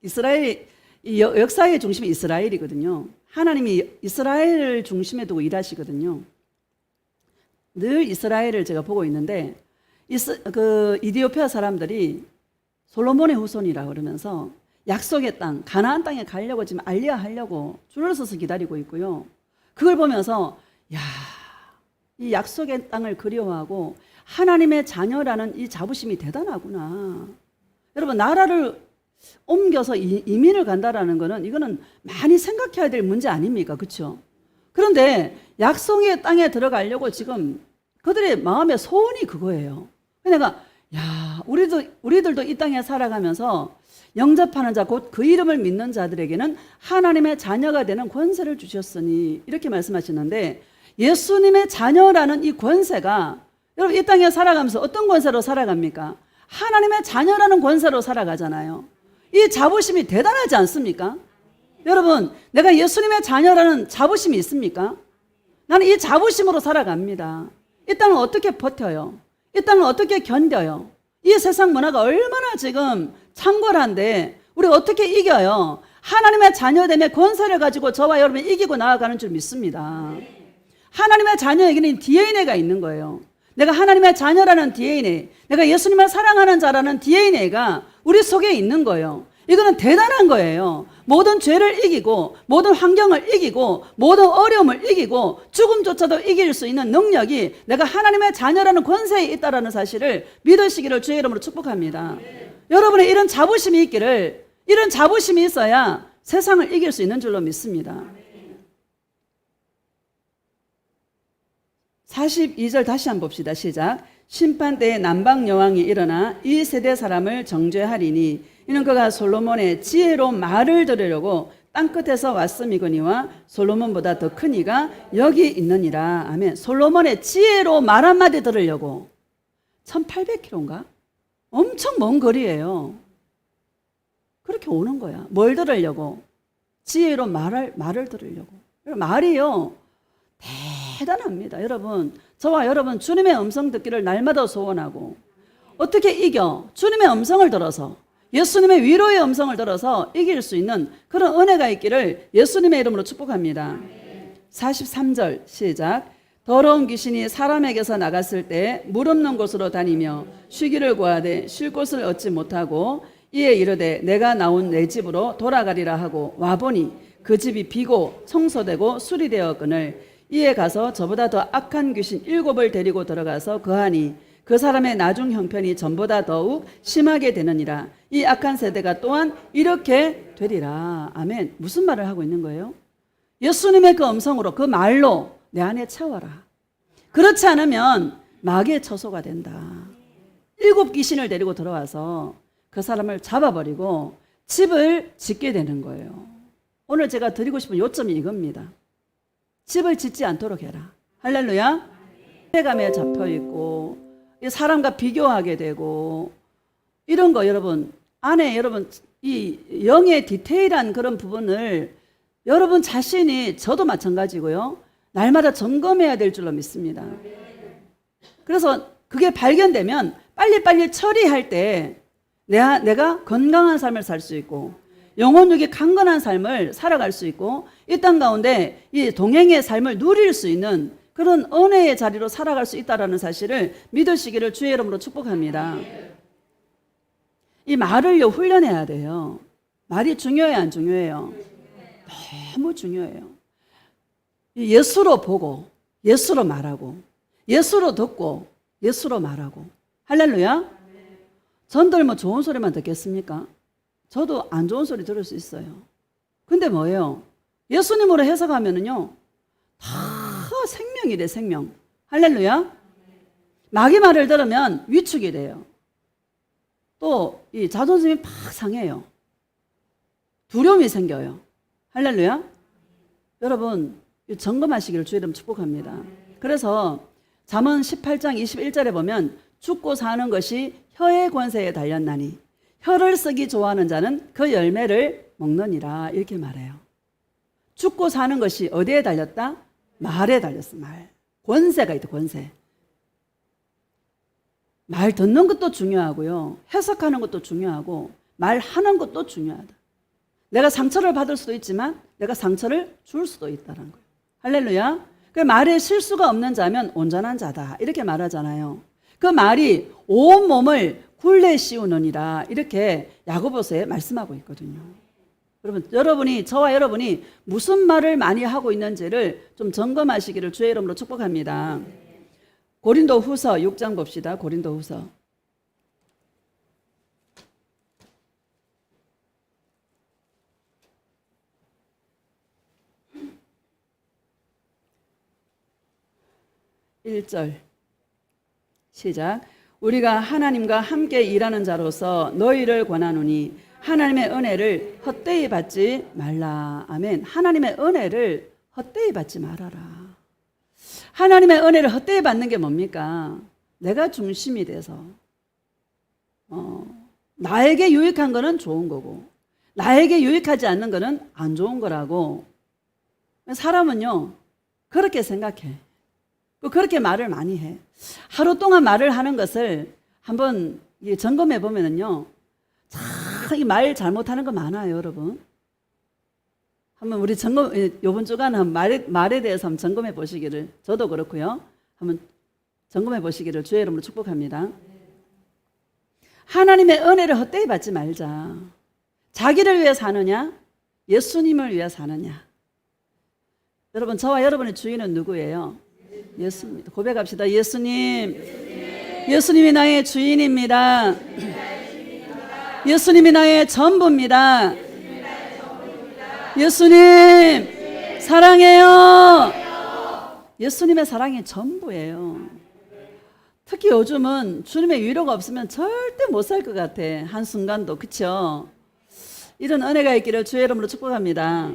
S1: 이스라엘 역사의 중심이 이스라엘이거든요. 하나님이 이스라엘을 중심에 두고 일하시거든요. 늘 이스라엘을 제가 보고 있는데 이디오피아 사람들이 솔로몬의 후손이라 그러면서 약속의 땅, 가나안 땅에 가려고 지금 알리하려고 줄을 서서 기다리고 있고요. 그걸 보면서 야, 이 약속의 땅을 그리워하고 하나님의 자녀라는 이 자부심이 대단하구나. 여러분, 나라를 옮겨서 이민을 간다라는 거는 이거는 많이 생각해야 될 문제 아닙니까? 그렇죠? 그런데 약속의 땅에 들어가려고 지금 그들의 마음의 소원이 그거예요. 그러니까 야, 우리들도 이 땅에 살아가면서 영접하는 자, 곧 그 이름을 믿는 자들에게는 하나님의 자녀가 되는 권세를 주셨으니 이렇게 말씀하시는데, 예수님의 자녀라는 이 권세가, 여러분 이 땅에 살아가면서 어떤 권세로 살아갑니까? 하나님의 자녀라는 권세로 살아가잖아요. 이 자부심이 대단하지 않습니까? 여러분, 내가 예수님의 자녀라는 자부심이 있습니까? 나는 이 자부심으로 살아갑니다. 이 땅을 어떻게 버텨요? 이 땅을 어떻게 견뎌요? 이 세상 문화가 얼마나 지금 창궐한데 우리 어떻게 이겨요? 하나님의 자녀됨의 권세를 가지고 저와 여러분이 이기고 나아가는 줄 믿습니다. 하나님의 자녀에게는 DNA가 있는 거예요. 내가 하나님의 자녀라는 DNA, 내가 예수님을 사랑하는 자라는 DNA가 우리 속에 있는 거예요. 이거는 대단한 거예요. 모든 죄를 이기고, 모든 환경을 이기고, 모든 어려움을 이기고, 죽음조차도 이길 수 있는 능력이 내가 하나님의 자녀라는 권세에 있다는 사실을 믿으시기를 주의 이름으로 축복합니다. 여러분의 이런 자부심이 있기를, 이런 자부심이 있어야 세상을 이길 수 있는 줄로 믿습니다. 42절 다시 한번 봅시다. 시작. 심판때에 남방 여왕이 일어나 이 세대 사람을 정죄하리니 이는 그가 솔로몬의 지혜로 말을 들으려고 땅끝에서 왔음이거니와 솔로몬보다 더 큰 이가 여기 있느니라. 아멘. 솔로몬의 지혜로 말 한마디 들으려고 1800km인가? 엄청 먼 거리예요. 그렇게 오는 거야. 뭘 들으려고? 지혜로 말을 들으려고. 말이요, 대단합니다. 여러분, 저와 여러분 주님의 음성 듣기를 날마다 소원하고, 어떻게 이겨? 주님의 음성을 들어서, 예수님의 위로의 음성을 들어서 이길 수 있는 그런 은혜가 있기를 예수님의 이름으로 축복합니다. 43절 시작. 더러운 귀신이 사람에게서 나갔을 때 물 없는 곳으로 다니며 쉬기를 구하되 쉴 곳을 얻지 못하고 이에 이르되 내가 나온 내 집으로 돌아가리라 하고 와보니 그 집이 비고 청소되고 수리되었거늘 이에 가서 저보다 더 악한 귀신 7을 데리고 들어가서 거하니 그 사람의 나중 형편이 전보다 더욱 심하게 되느니라. 이 악한 세대가 또한 이렇게 되리라. 아멘. 무슨 말을 하고 있는 거예요? 예수님의 그 음성으로, 그 말로 내 안에 채워라. 그렇지 않으면 마귀의 처소가 된다. 7 귀신을 데리고 들어와서 그 사람을 잡아버리고 집을 짓게 되는 거예요. 오늘 제가 드리고 싶은 요점이 이겁니다. 집을 짓지 않도록 해라. 할렐루야. 회감에 잡혀있고 사람과 비교하게 되고 이런 거, 여러분 안에 여러분 이 영의 디테일한 그런 부분을 여러분 자신이, 저도 마찬가지고요, 날마다 점검해야 될 줄로 믿습니다. 그래서 그게 발견되면 빨리빨리 처리할 때 내가 건강한 삶을 살 수 있고 영혼육이 강건한 삶을 살아갈 수 있고 이 땅 가운데 이 동행의 삶을 누릴 수 있는 그런 은혜의 자리로 살아갈 수 있다는 사실을 믿으시기를 주의 이름으로 축복합니다. 이 말을요, 훈련해야 돼요. 말이 중요해요, 안 중요해요? 너무 중요해요. 예수로 보고 예수로 말하고 예수로 듣고 예수로 말하고. 할렐루야. 전들 뭐 좋은 소리만 듣겠습니까? 저도 안 좋은 소리 들을 수 있어요. 근데 뭐예요? 예수님으로 해석하면은요, 다 생명이래, 생명. 할렐루야. 마귀 말을 들으면 위축이 돼요. 또 이 자존심이 팍 상해요. 두려움이 생겨요. 할렐루야. 여러분 점검하시기를 주의 이름 축복합니다. 그래서 잠언 18장 21절에 보면 죽고 사는 것이 혀의 권세에 달렸나니 혀를 쓰기 좋아하는 자는 그 열매를 먹느니라, 이렇게 말해요. 죽고 사는 것이 어디에 달렸다? 말에 달렸어. 말. 권세가 있다. 권세. 말 듣는 것도 중요하고요, 해석하는 것도 중요하고 말하는 것도 중요하다. 내가 상처를 받을 수도 있지만 내가 상처를 줄 수도 있다는 거예요. 할렐루야. 그 말에 실수가 없는 자면 온전한 자다, 이렇게 말하잖아요. 그 말이 온 몸을 굴레 씌우느니라 이렇게 야고보서에 말씀하고 있거든요. 여러분이 저와 여러분이 무슨 말을 많이 하고 있는지를 좀 점검하시기를 주의 이름으로 축복합니다. 고린도후서 6장 봅시다. 고린도후서 1절 시작. 우리가 하나님과 함께 일하는 자로서 너희를 권하노니 하나님의 은혜를 헛되이 받지 말라. 아멘. 하나님의 은혜를 헛되이 받지 말아라. 하나님의 은혜를 헛되이 받는 게 뭡니까? 내가 중심이 돼서 나에게 유익한 거는 좋은 거고 나에게 유익하지 않는 거는 안 좋은 거라고. 사람은요 그렇게 생각해. 그렇게 말을 많이 해. 하루 동안 말을 하는 것을 한번 점검해 보면은요, 참 이 말 잘못하는 거 많아요, 여러분. 한번 우리 요번 주간 말에 대해서 한번 점검해 보시기를, 저도 그렇고요. 한번 점검해 보시기를 주의 이름으로 축복합니다. 하나님의 은혜를 헛되이 받지 말자. 자기를 위해 사느냐? 예수님을 위해 사느냐? 여러분, 저와 여러분의 주인은 누구예요? 예수입니다. 고백합시다. 예수님. 예수님이 나의 주인입니다. 예수님이 나의 전부입니다. 예수님 사랑해요. 예수님의 사랑이 전부예요. 특히 요즘은 주님의 위로가 없으면 절대 못 살 것 같아. 한순간도. 그쵸? 이런 은혜가 있기를 주의 이름으로 축복합니다.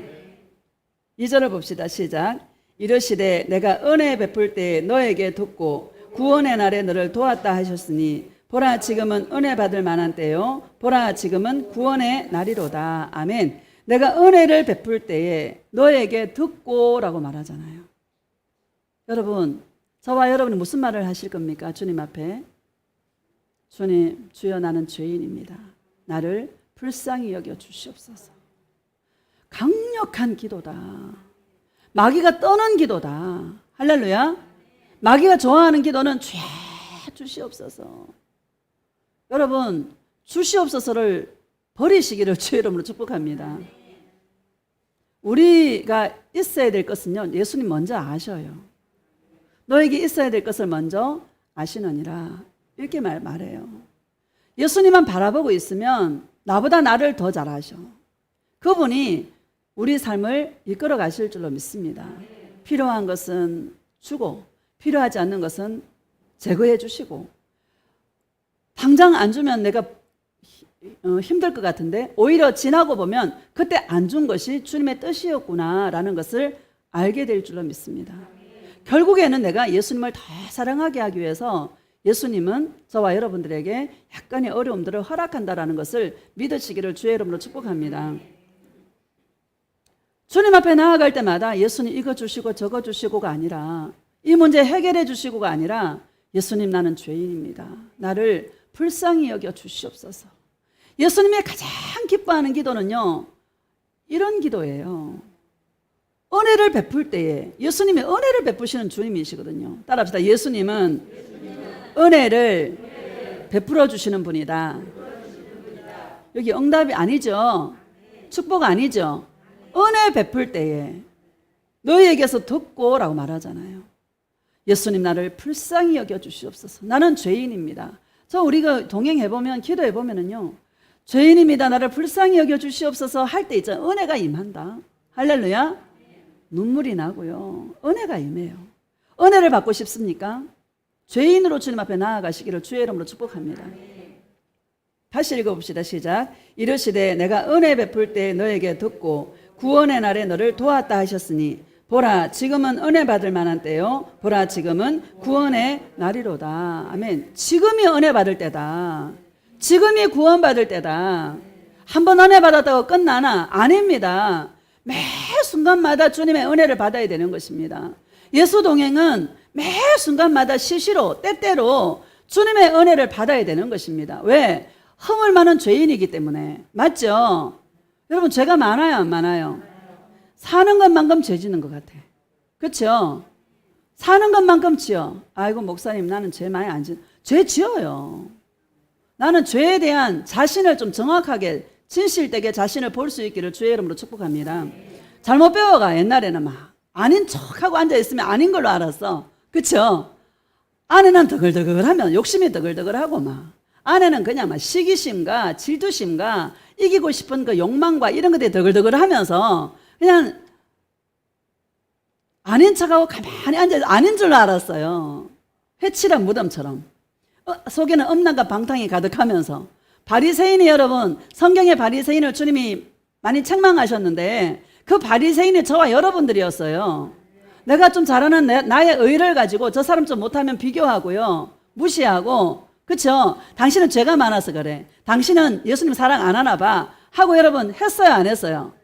S1: 2절을 봅시다. 시작. 이르시되 내가 은혜 베풀 때 너에게 듣고 구원의 날에 너를 도왔다 하셨으니 보라 지금은 은혜 받을 만한 때요 보라 지금은 구원의 날이로다. 아멘. 내가 은혜를 베풀 때에 너에게 듣고 라고 말하잖아요. 여러분, 저와 여러분이 무슨 말을 하실 겁니까? 주님 앞에. 주님, 주여 나는 죄인입니다. 나를 불쌍히 여겨 주시옵소서. 강력한 기도다. 마귀가 떠는 기도다. 할렐루야. 마귀가 좋아하는 기도는 죄 주시옵소서. 여러분, 주시옵소서를 버리시기를 주의 이름으로 축복합니다. 우리가 있어야 될 것은요, 예수님 먼저 아셔요. 너에게 있어야 될 것을 먼저 아시느니라. 이렇게 말해요. 예수님만 바라보고 있으면 나보다 나를 더 잘 아셔. 그분이 우리 삶을 이끌어 가실 줄로 믿습니다. 필요한 것은 주고 필요하지 않는 것은 제거해 주시고, 당장 안 주면 내가 힘들 것 같은데 오히려 지나고 보면 그때 안 준 것이 주님의 뜻이었구나라는 것을 알게 될 줄로 믿습니다. 결국에는 내가 예수님을 더 사랑하게 하기 위해서 예수님은 저와 여러분들에게 약간의 어려움들을 허락한다라는 것을 믿으시기를 주의 이름으로 축복합니다. 주님 앞에 나아갈 때마다 예수님 이거 주시고 저거 주시고가 아니라, 이 문제 해결해 주시고가 아니라, 예수님 나는 죄인입니다. 나를 불쌍히 여겨 주시옵소서. 예수님이 가장 기뻐하는 기도는요, 이런 기도예요. 은혜를 베풀 때에, 예수님이 은혜를 베푸시는 주님이시거든요. 따라합시다. 예수님은 은혜를 베풀어 주시는 분이다. 여기 응답이 아니죠. 축복 아니죠. 은혜 베풀 때에 너희에게서 듣고 라고 말하잖아요. 예수님 나를 불쌍히 여겨 주시옵소서. 나는 죄인입니다. 우리가 동행해보면, 기도해보면은요, 죄인입니다. 나를 불쌍히 여겨 주시옵소서 할 때 있잖아요. 은혜가 임한다. 할렐루야. 눈물이 나고요. 은혜가 임해요. 은혜를 받고 싶습니까? 죄인으로 주님 앞에 나아가시기를 주의 이름으로 축복합니다. 다시 읽어봅시다. 시작. 이르시되 내가 은혜 베풀 때 너에게 듣고 구원의 날에 너를 도왔다 하셨으니 보라 지금은 은혜 받을 만한 때요 보라 지금은 구원의 날이로다. 아멘. 지금이 은혜 받을 때다. 지금이 구원 받을 때다. 한번 은혜 받았다고 끝나나? 아닙니다. 매 순간마다 주님의 은혜를 받아야 되는 것입니다. 예수 동행은 매 순간마다 시시로 때때로 주님의 은혜를 받아야 되는 것입니다. 왜? 허물 많은 죄인이기 때문에. 맞죠? 여러분, 죄가 많아요, 안 많아요? 사는 것만큼 죄 짓는 것 같아. 그렇죠? 사는 것만큼 지어. 아이고 목사님 나는 죄 많이 안 지어. 죄 지어요. 나는 죄에 대한 자신을 좀 정확하게 진실되게 자신을 볼 수 있기를 주의 이름으로 축복합니다. 잘못 배워가. 옛날에는 막 아닌 척하고 앉아있으면 아닌 걸로 알았어. 그쵸? 아내는 더글더글하면 욕심이 더글더글하고 막 아내는 그냥 막 시기심과 질투심과 이기고 싶은 그 욕망과 이런 것들이 더글더글하면서 그냥 아닌 척하고 가만히 앉아서 아닌 줄 알았어요. 회칠한 무덤처럼. 속에는 음란과 방탕이 가득하면서. 바리새인이 여러분, 성경의 바리새인을 주님이 많이 책망하셨는데 그 바리새인이 저와 여러분들이었어요. 내가 좀 잘하는 나의 의를 가지고 저 사람 좀 못하면 비교하고요. 무시하고. 그쵸? 당신은 죄가 많아서 그래. 당신은 예수님 사랑 안 하나 봐. 하고 여러분 했어요, 안 했어요?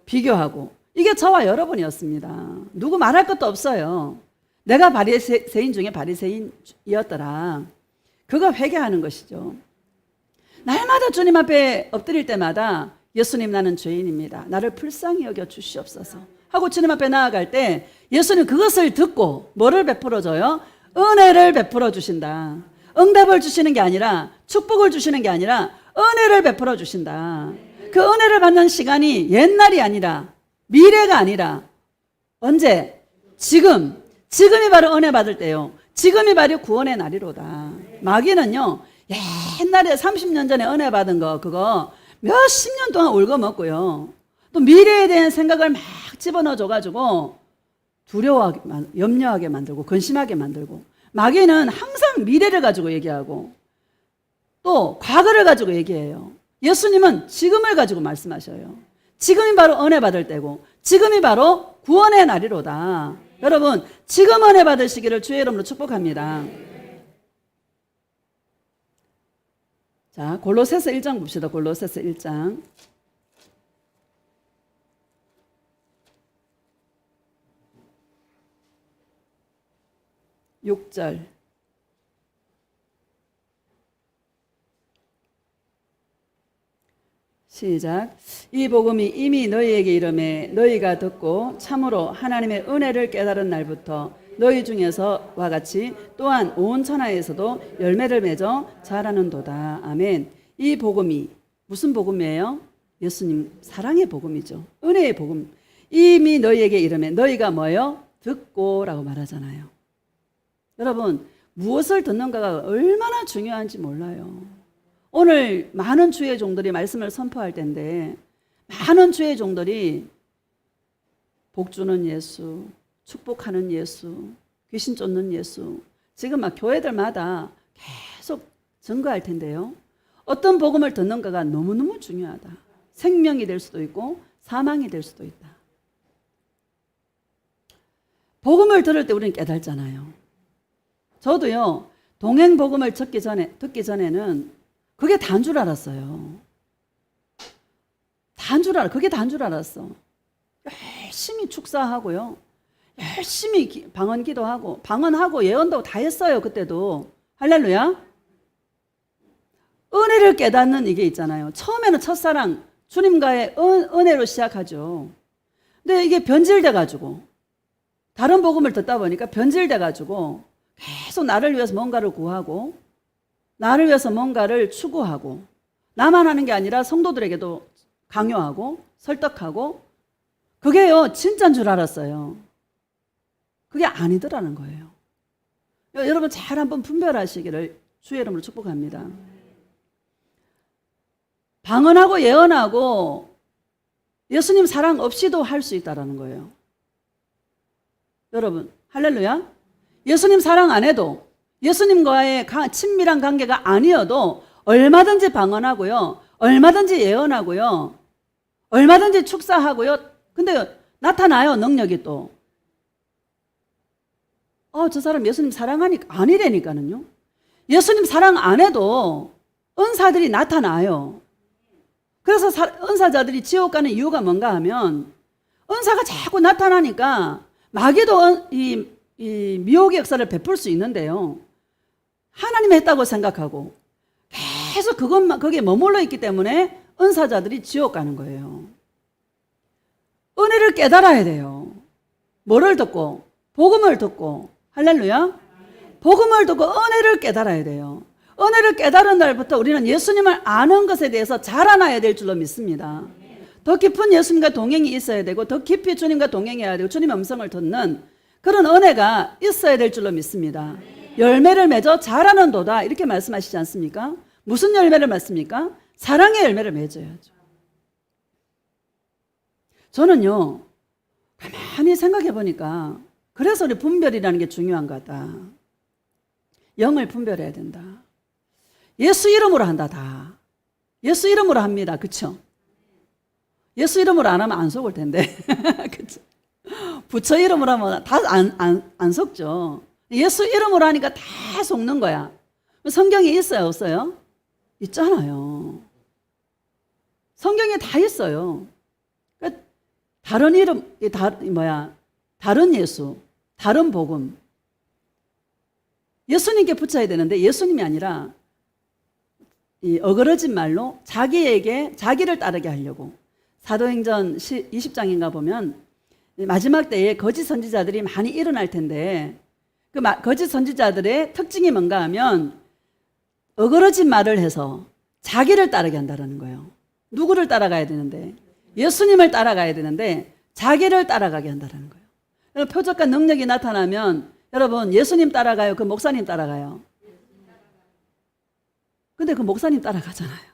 S1: 비교하고. 이게 저와 여러분이었습니다. 누구 말할 것도 없어요. 내가 바리새인 중에 바리새인이었더라. 그거 회개하는 것이죠. 날마다 주님 앞에 엎드릴 때마다 예수님 나는 죄인입니다. 나를 불쌍히 여겨 주시옵소서 하고 주님 앞에 나아갈 때 예수님 그것을 듣고 뭐를 베풀어줘요? 은혜를 베풀어 주신다. 응답을 주시는 게 아니라 축복을 주시는 게 아니라 은혜를 베풀어 주신다. 그 은혜를 받는 시간이 옛날이 아니라 미래가 아니라 언제? 지금이 바로 은혜 받을 때요. 지금이 바로 구원의 날이로다. 마귀는요, 옛날에 30년 전에 은혜 받은 거 그거 몇십 년 동안 울고 먹고요. 또 미래에 대한 생각을 막 집어넣어 줘가지고 두려워하게, 염려하게 만들고 근심하게 만들고. 마귀는 항상 미래를 가지고 얘기하고 또 과거를 가지고 얘기해요. 예수님은 지금을 가지고 말씀하셔요. 지금이 바로 은혜 받을 때고 지금이 바로 구원의 날이로다. 여러분 지금 은혜 받으시기를 주의 이름으로 축복합니다. 자, 골로새서 1장 봅시다. 골로새서 1장 6절. 시작. 이 복음이 이미 너희에게 이르매 너희가 듣고 참으로 하나님의 은혜를 깨달은 날부터 너희 중에서와 같이 또한 온 천하에서도 열매를 맺어 자라는도다. 아멘. 이 복음이 무슨 복음이에요? 예수님 사랑의 복음이죠. 은혜의 복음. 이미 너희에게 이르매 너희가 뭐예요? 듣고라고 말하잖아요. 여러분 무엇을 듣는가가 얼마나 중요한지 몰라요. 오늘 많은 주의 종들이 말씀을 선포할 텐데 많은 주의 종들이 복주는 예수, 축복하는 예수, 귀신 쫓는 예수 지금 막 교회들마다 계속 증거할 텐데요. 어떤 복음을 듣는가가 너무너무 중요하다. 생명이 될 수도 있고 사망이 될 수도 있다. 복음을 들을 때 우리는 깨달잖아요. 저도요, 동행 복음을 듣기 전에는 그게 다인 줄 알았어요. 그게 다인 줄 알았어. 열심히 축사하고요. 열심히 방언 기도하고, 방언하고 예언도 다 했어요, 그때도. 할렐루야. 은혜를 깨닫는 이게 있잖아요. 처음에는 첫사랑, 주님과의 은혜로 시작하죠. 근데 이게 변질돼가지고, 다른 복음을 듣다 보니까 변질돼가지고, 계속 나를 위해서 뭔가를 구하고 나를 위해서 뭔가를 추구하고 나만 하는 게 아니라 성도들에게도 강요하고 설득하고 그게요 진짜인 줄 알았어요. 그게 아니더라는 거예요. 여러분 잘 한번 분별하시기를 주의 이름으로 축복합니다. 방언하고 예언하고 예수님 사랑 없이도 할 수 있다는 거예요. 여러분 할렐루야. 예수님 사랑 안 해도 예수님과의 친밀한 관계가 아니어도 얼마든지 방언하고요. 얼마든지 예언하고요. 얼마든지 축사하고요. 근데 나타나요. 능력이 또. 저 사람 예수님 사랑하니까 아니라니까는요. 예수님 사랑 안 해도 은사들이 나타나요. 그래서 은사자들이 지옥 가는 이유가 뭔가 하면 은사가 자꾸 나타나니까 마귀도 이 미혹의 역사를 베풀 수 있는데요. 하나님이 했다고 생각하고 계속 거기에 머물러 있기 때문에 은사자들이 지옥 가는 거예요. 은혜를 깨달아야 돼요. 뭐를 듣고? 복음을 듣고. 할렐루야. 복음을 듣고 은혜를 깨달아야 돼요. 은혜를 깨달은 날부터 우리는 예수님을 아는 것에 대해서 자라나야 될 줄로 믿습니다. 더 깊은 예수님과 동행이 있어야 되고 더 깊이 주님과 동행해야 되고 주님의 음성을 듣는 그런 은혜가 있어야 될 줄로 믿습니다. 열매를 맺어 자라는도다 이렇게 말씀하시지 않습니까? 무슨 열매를 맺습니까? 사랑의 열매를 맺어야죠. 저는요 가만히 생각해 보니까 그래서 우리 분별이라는 게 중요한 거다. 영을 분별해야 된다. 예수 이름으로 한다 다. 예수 이름으로 합니다. 그렇죠? 예수 이름으로 안 하면 안 속을 텐데. 그렇죠? 부처 이름으로 하면 다 안 속죠. 예수 이름으로 하니까 다 속는 거야. 성경에 있어요, 없어요? 있잖아요. 성경에 다 있어요. 그러니까 다른 이름, 다른 예수, 다른 복음. 예수님께 붙여야 되는데 예수님이 아니라 이 어그러진 말로 자기를 따르게 하려고. 사도행전 20장인가 보면 마지막 때에 거짓 선지자들이 많이 일어날 텐데 그 거짓 선지자들의 특징이 뭔가 하면 어그러진 말을 해서 자기를 따르게 한다는 거예요. 누구를 따라가야 되는데? 예수님을 따라가야 되는데 자기를 따라가게 한다는 거예요. 표적과 능력이 나타나면 여러분 예수님 따라가요? 그 목사님 따라가요? 근데 그 목사님 따라가잖아요.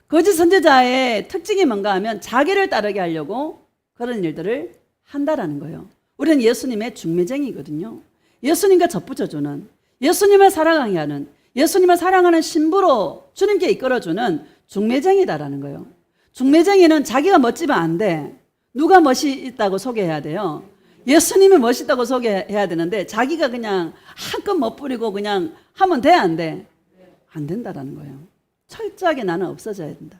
S1: 거짓 선지자의 특징이 뭔가 하면 자기를 따르게 하려고 그런 일들을 한다라는 거예요. 우리는 예수님의 중매쟁이거든요. 예수님과 접붙여주는, 예수님을 사랑하게 하는, 예수님을 사랑하는 신부로 주님께 이끌어주는 중매쟁이다라는 거예요. 중매쟁이는 자기가 멋지면 안 돼. 누가 멋있다고 소개해야 돼요? 예수님이 멋있다고 소개해야 되는데 자기가 그냥 한껏 멋부리고 그냥 하면 돼, 안 돼? 안 된다라는 거예요. 철저하게 나는 없어져야 된다.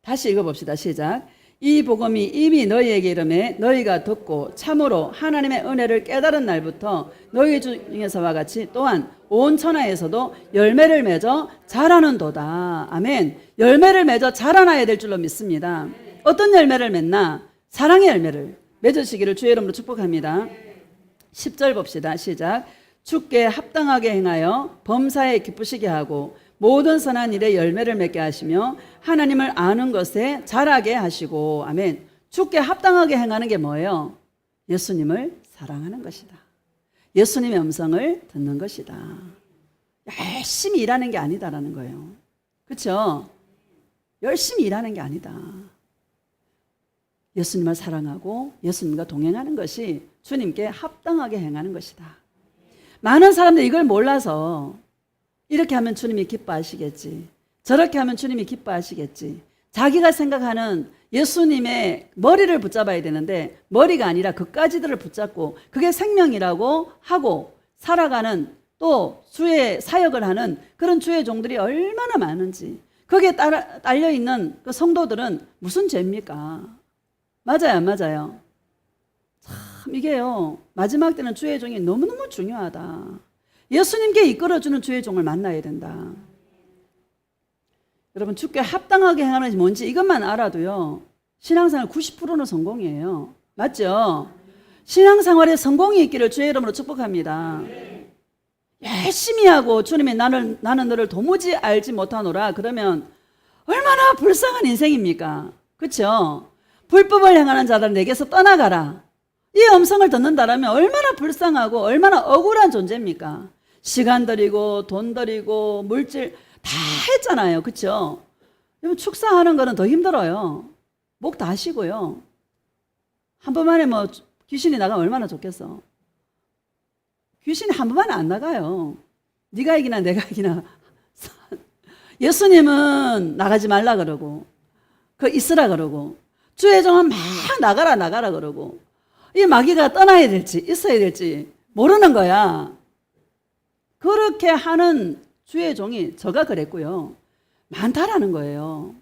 S1: 다시 읽어봅시다. 시작. 이 복음이 이미 너희에게 이르매 너희가 듣고 참으로 하나님의 은혜를 깨달은 날부터 너희 중에서와 같이 또한 온 천하에서도 열매를 맺어 자라는도다. 아멘. 열매를 맺어 자라나야 될 줄로 믿습니다. 어떤 열매를 맺나? 사랑의 열매를 맺으시기를 주의 이름으로 축복합니다. 10절 봅시다. 시작. 주께 합당하게 행하여 범사에 기쁘시게 하고 모든 선한 일에 열매를 맺게 하시며 하나님을 아는 것에 자라게 하시고. 아멘. 주께 합당하게 행하는 게 뭐예요? 예수님을 사랑하는 것이다. 예수님의 음성을 듣는 것이다. 열심히 일하는 게 아니다라는 거예요. 그렇죠? 열심히 일하는 게 아니다. 예수님을 사랑하고 예수님과 동행하는 것이 주님께 합당하게 행하는 것이다. 많은 사람들이 이걸 몰라서 이렇게 하면 주님이 기뻐하시겠지, 저렇게 하면 주님이 기뻐하시겠지, 자기가 생각하는 예수님의 머리를 붙잡아야 되는데 머리가 아니라 그까지들을 붙잡고 그게 생명이라고 하고 살아가는, 또 주의 사역을 하는 그런 주의 종들이 얼마나 많은지, 거기에 딸려있는 그 성도들은 무슨 죄입니까? 맞아요, 안 맞아요? 참 이게요, 마지막 때는 주의 종이 너무너무 중요하다. 예수님께 이끌어주는 주의 종을 만나야 된다. 여러분, 주께 합당하게 행하는 것이 뭔지 이것만 알아도요, 신앙생활 90%는 성공이에요. 맞죠? 신앙생활에 성공이 있기를 주의 이름으로 축복합니다. 열심히 하고 주님이 나는 너를 도무지 알지 못하노라 그러면 얼마나 불쌍한 인생입니까? 그렇죠? 불법을 행하는 자들 내게서 떠나가라, 이 음성을 듣는다라면 얼마나 불쌍하고 얼마나 억울한 존재입니까? 시간 들이고 돈 들이고 물질 다 했잖아요. 그렇죠? 축사하는 거는 더 힘들어요. 목 다 쉬고요. 한 번만에 뭐 귀신이 나가면 얼마나 좋겠어. 귀신이 한 번만에 안 나가요. 네가 이기나 내가 이기나. 예수님은 나가지 말라 그러고 그 있으라 그러고 주의 종은 막 나가라 그러고 이 마귀가 떠나야 될지 있어야 될지 모르는 거야. 그렇게 하는 주의 종이 저가 그랬고요. 많다라는 거예요.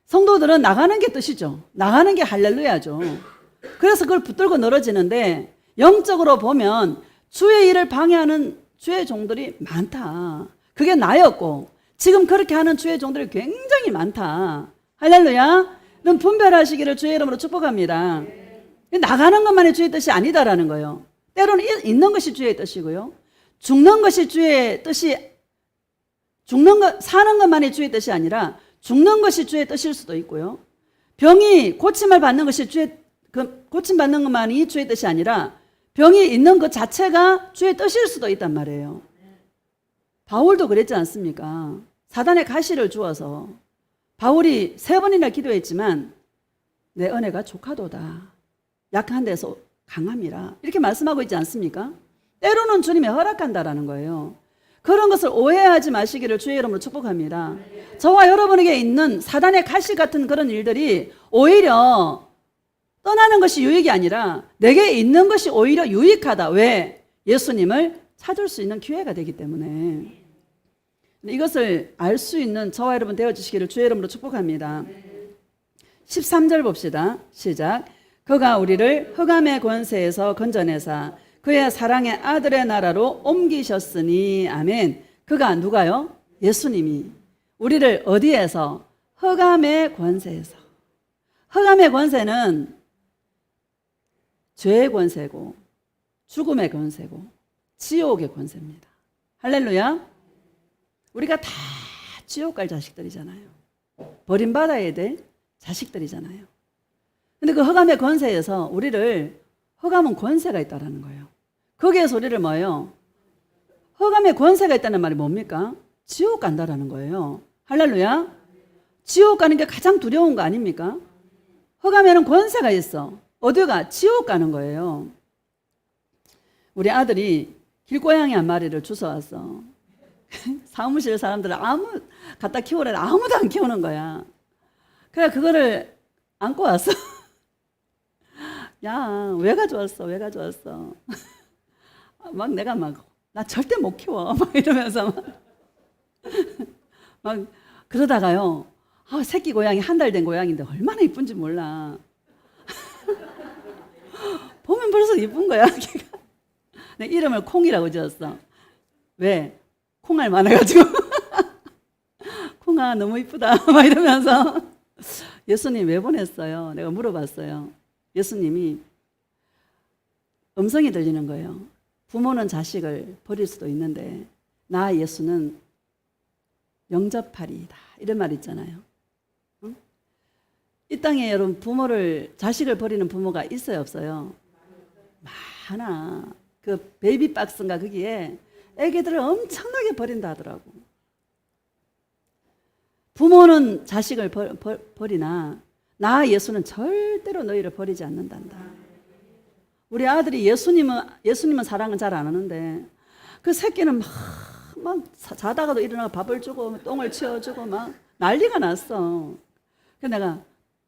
S1: 성도들은 나가는 게 뜻이죠. 나가는 게 할렐루야죠. 그래서 그걸 붙들고 늘어지는데 영적으로 보면 주의 일을 방해하는 주의 종들이 많다. 그게 나였고 지금 그렇게 하는 주의 종들이 굉장히 많다. 할렐루야. 그럼 분별하시기를 주의 이름으로 축복합니다. 나가는 것만이 주의 뜻이 아니다라는 거예요. 때로는 있는 것이 주의 뜻이고요. 죽는 것이 주의 뜻이, 사는 것만이 주의 뜻이 아니라 죽는 것이 주의 뜻일 수도 있고요. 병이 고침을 받는 것이 고침받는 것만이 주의 뜻이 아니라 병이 있는 것 자체가 주의 뜻일 수도 있단 말이에요. 바울도 그랬지 않습니까? 사단의 가시를 주어서 바울이 3번이나 기도했지만 내 은혜가 족하도다. 약한 데서 강함이라. 이렇게 말씀하고 있지 않습니까? 때로는 주님이 허락한다라는 거예요. 그런 것을 오해하지 마시기를 주의 이름으로 축복합니다. 저와 여러분에게 있는 사단의 가시 같은 그런 일들이 오히려 떠나는 것이 유익이 아니라 내게 있는 것이 오히려 유익하다. 왜? 예수님을 찾을 수 있는 기회가 되기 때문에. 이것을 알 수 있는 저와 여러분 되어주시기를 주의 이름으로 축복합니다. 13절 봅시다. 시작. 그가 우리를 흑암의 권세에서 건져내사 그의 사랑의 아들의 나라로 옮기셨으니. 아멘. 그가 누가요? 예수님이 우리를 어디에서? 흑암의 권세에서. 흑암의 권세는 죄의 권세고 죽음의 권세고 지옥의 권세입니다. 할렐루야. 우리가 다 지옥 갈 자식들이잖아요. 버림받아야 될 자식들이잖아요. 근데 그 흑암의 권세에서 우리를, 흑암은 권세가 있다라는 거예요. 거기에서 우리를 뭐예요? 흑암의 권세가 있다는 말이 뭡니까? 지옥 간다라는 거예요. 할렐루야. 지옥 가는 게 가장 두려운 거 아닙니까? 흑암에는 권세가 있어. 어디가? 지옥 가는 거예요. 우리 아들이 길고양이 한 마리를 주워왔어. 사무실 사람들은 갖다 키우래 아무도 안 키우는 거야. 그래 그거를 안고 왔어. 야, 왜 가져왔어? 왜 가져왔어? 막 내가 나 절대 못 키워. 막 이러면서 막 그러다가요. 새끼 고양이 1달 된 고양이인데 얼마나 이쁜지 몰라. 보면 벌써 이쁜 거야. 걔가. 내 이름을 콩이라고 지었어. 왜? 콩알 많아가지고. 콩아 너무 이쁘다. 막 이러면서 예수님 왜 보냈어요? 내가 물어봤어요. 예수님이 음성이 들리는 거예요. 부모는 자식을 버릴 수도 있는데 나 예수는 영접하리이다. 이런 말 있잖아요. 응? 이 땅에 여러분 자식을 버리는 부모가 있어요 없어요? 많아. 그 베이비박스인가 거기에 애기들을 엄청나게 버린다 하더라고. 부모는 자식을 버리나 나 예수는 절대로 너희를 버리지 않는단다. 우리 아들이 예수님은 사랑은 잘 안 하는데 그 새끼는 막 자다가도 일어나서 밥을 주고 똥을 치워주고 막 난리가 났어. 그래서 내가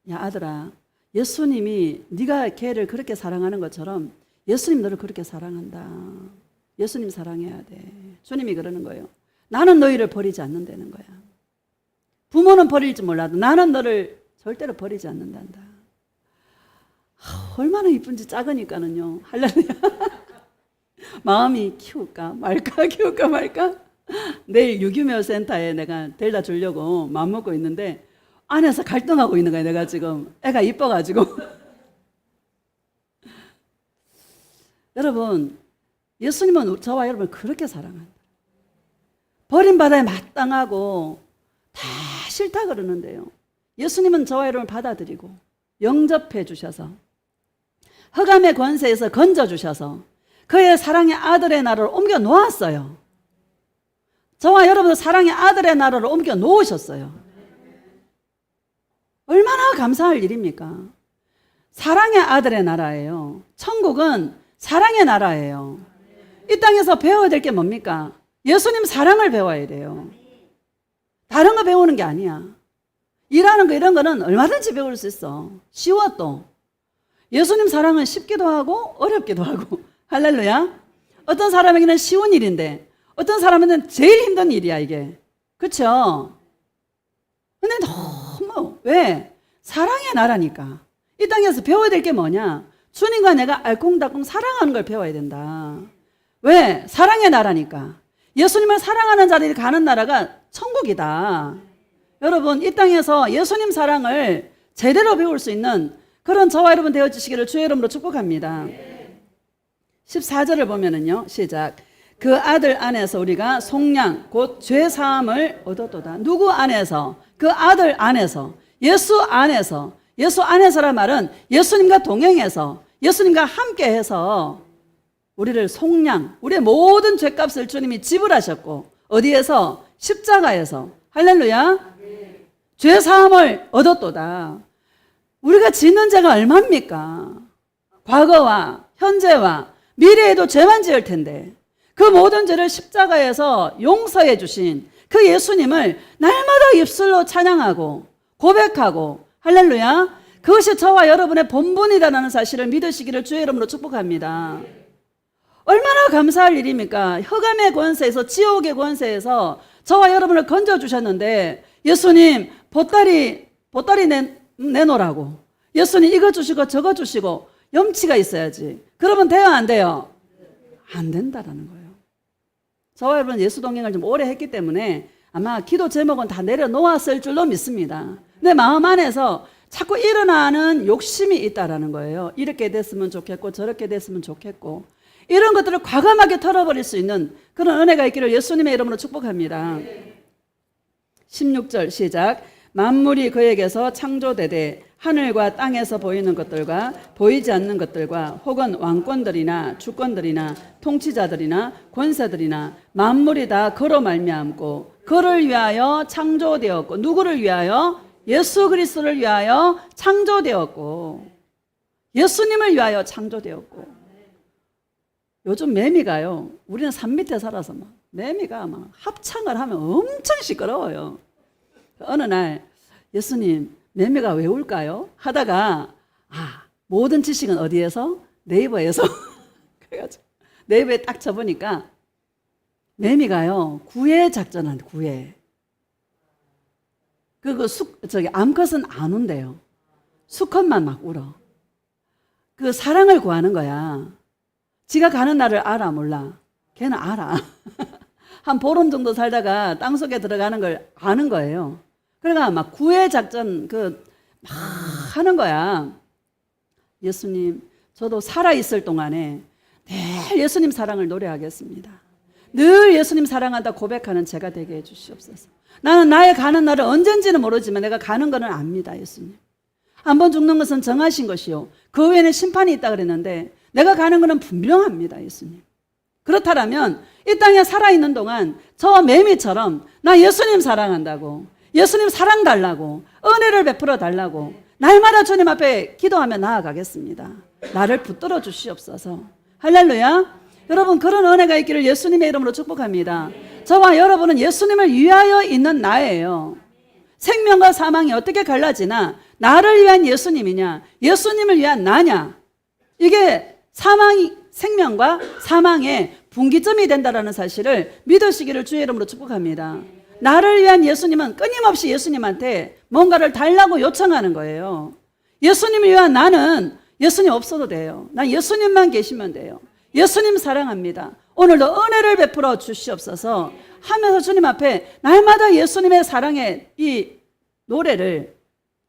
S1: 야 아들아, 예수님이 네가 걔를 그렇게 사랑하는 것처럼 예수님 너를 그렇게 사랑한다. 예수님 사랑해야 돼. 주님이 그러는 거예요. 나는 너희를 버리지 않는다는 거야. 부모는 버릴지 몰라도 나는 너를 절대로 버리지 않는단다. 얼마나 이쁜지 작으니까는요. 할렐루야. 마음이 키울까 말까 키울까 말까. 내일 유기묘 센터에 내가 데려다 주려고 마음먹고 있는데 안에서 갈등하고 있는 거야. 내가 지금 애가 이뻐가지고. 여러분, 예수님은 저와 여러분을 그렇게 사랑한다. 버림받아야 마땅하고 다 싫다 그러는데요. 예수님은 저와 여러분을 받아들이고 영접해 주셔서 흑암의 권세에서 건져주셔서 그의 사랑의 아들의 나라를 옮겨 놓았어요. 저와 여러분도 사랑의 아들의 나라를 옮겨 놓으셨어요. 얼마나 감사할 일입니까? 사랑의 아들의 나라예요. 천국은 사랑의 나라예요. 이 땅에서 배워야 될 게 뭡니까? 예수님 사랑을 배워야 돼요. 다른 거 배우는 게 아니야. 일하는 거 이런 거는 얼마든지 배울 수 있어. 쉬워 또. 예수님 사랑은 쉽기도 하고 어렵기도 하고. 할렐루야. 어떤 사람에게는 쉬운 일인데 어떤 사람에게는 제일 힘든 일이야 이게. 그렇죠? 근데 너무 왜? 사랑의 나라니까. 이 땅에서 배워야 될 게 뭐냐? 주님과 내가 알콩달콩 사랑하는 걸 배워야 된다. 왜? 사랑의 나라니까. 예수님을 사랑하는 자들이 가는 나라가 천국이다. 여러분, 이 땅에서 예수님 사랑을 제대로 배울 수 있는 그런 저와 여러분 되어주시기를 주의 이름으로 축복합니다. 14절을 보면은요, 시작. 그 아들 안에서 우리가 속량 곧 죄사함을 얻었도다. 누구 안에서? 그 아들 안에서, 예수 안에서. 예수 안에서란 말은 예수님과 동행해서, 예수님과 함께해서 우리를 속량, 우리의 모든 죄값을 주님이 지불하셨고, 어디에서? 십자가에서. 할렐루야. 죄사함을 얻었도다. 우리가 짓는 죄가 얼마입니까? 과거와 현재와 미래에도 죄만 지을 텐데 그 모든 죄를 십자가에서 용서해 주신 그 예수님을 날마다 입술로 찬양하고 고백하고, 할렐루야, 그것이 저와 여러분의 본분이다라는 사실을 믿으시기를 주의 이름으로 축복합니다. 얼마나 감사할 일입니까? 흑암의 권세에서, 지옥의 권세에서 저와 여러분을 건져주셨는데, 예수님 보따리 내놓으라고, 예수님 이거 주시고 저거 주시고, 염치가 있어야지. 그러면 돼요, 안 돼요? 안 된다라는 거예요. 저와 여러분 예수 동행을 좀 오래 했기 때문에 아마 기도 제목은 다 내려놓았을 줄로 믿습니다. 내 마음 안에서 자꾸 일어나는 욕심이 있다라는 거예요. 이렇게 됐으면 좋겠고 저렇게 됐으면 좋겠고, 이런 것들을 과감하게 털어버릴 수 있는 그런 은혜가 있기를 예수님의 이름으로 축복합니다. 16절 시작. 만물이 그에게서 창조되되 하늘과 땅에서 보이는 것들과 보이지 않는 것들과 혹은 왕권들이나 주권들이나 통치자들이나 권세들이나 만물이 다 그로 말미암고 그를 위하여 창조되었고, 누구를 위하여? 예수 그리스도를 위하여 창조되었고, 예수님을 위하여 창조되었고. 요즘 매미가요, 우리는 산 밑에 살아서 막 매미가 막 합창을 하면 엄청 시끄러워요. 어느 날 예수님 매미가 왜 울까요? 하다가 모든 지식은 어디에서? 네이버에서. 그래가지고 네이버에 딱 쳐보니까 매미가요 구애 작전한대. 구애. 암컷은 안 운대요. 수컷만 막 울어. 그 사랑을 구하는 거야. 지가 가는 날을 알아 몰라? 걔는 알아. 한 보름 정도 살다가 땅속에 들어가는 걸 아는 거예요. 그러니까 막 구애 작전 막 하는 거야. 예수님, 저도 살아있을 동안에 늘 예수님 사랑을 노래하겠습니다. 늘 예수님 사랑한다 고백하는 제가 되게 해주시옵소서. 나는 나의 가는 날을 언젠지는 모르지만 내가 가는 거는 압니다. 예수님, 한번 죽는 것은 정하신 것이요 그 외에는 심판이 있다 그랬는데 내가 가는 것은 분명합니다. 예수님, 그렇다면 이 땅에 살아있는 동안 저 매미처럼 나 예수님 사랑한다고, 예수님 사랑 달라고, 은혜를 베풀어 달라고 날마다 주님 앞에 기도하며 나아가겠습니다. 나를 붙들어 주시옵소서. 할렐루야. 여러분, 그런 은혜가 있기를 예수님의 이름으로 축복합니다. 저와 여러분은 예수님을 위하여 있는 나예요. 생명과 사망이 어떻게 갈라지나? 나를 위한 예수님이냐, 예수님을 위한 나냐, 이게 생명과 사망의 분기점이 된다는 사실을 믿으시기를 주의 이름으로 축복합니다. 나를 위한 예수님은 끊임없이 예수님한테 뭔가를 달라고 요청하는 거예요. 예수님을 위한 나는 예수님 없어도 돼요. 난 예수님만 계시면 돼요. 예수님 사랑합니다. 오늘도 은혜를 베풀어 주시옵소서 하면서 주님 앞에 날마다 예수님의 사랑의 이 노래를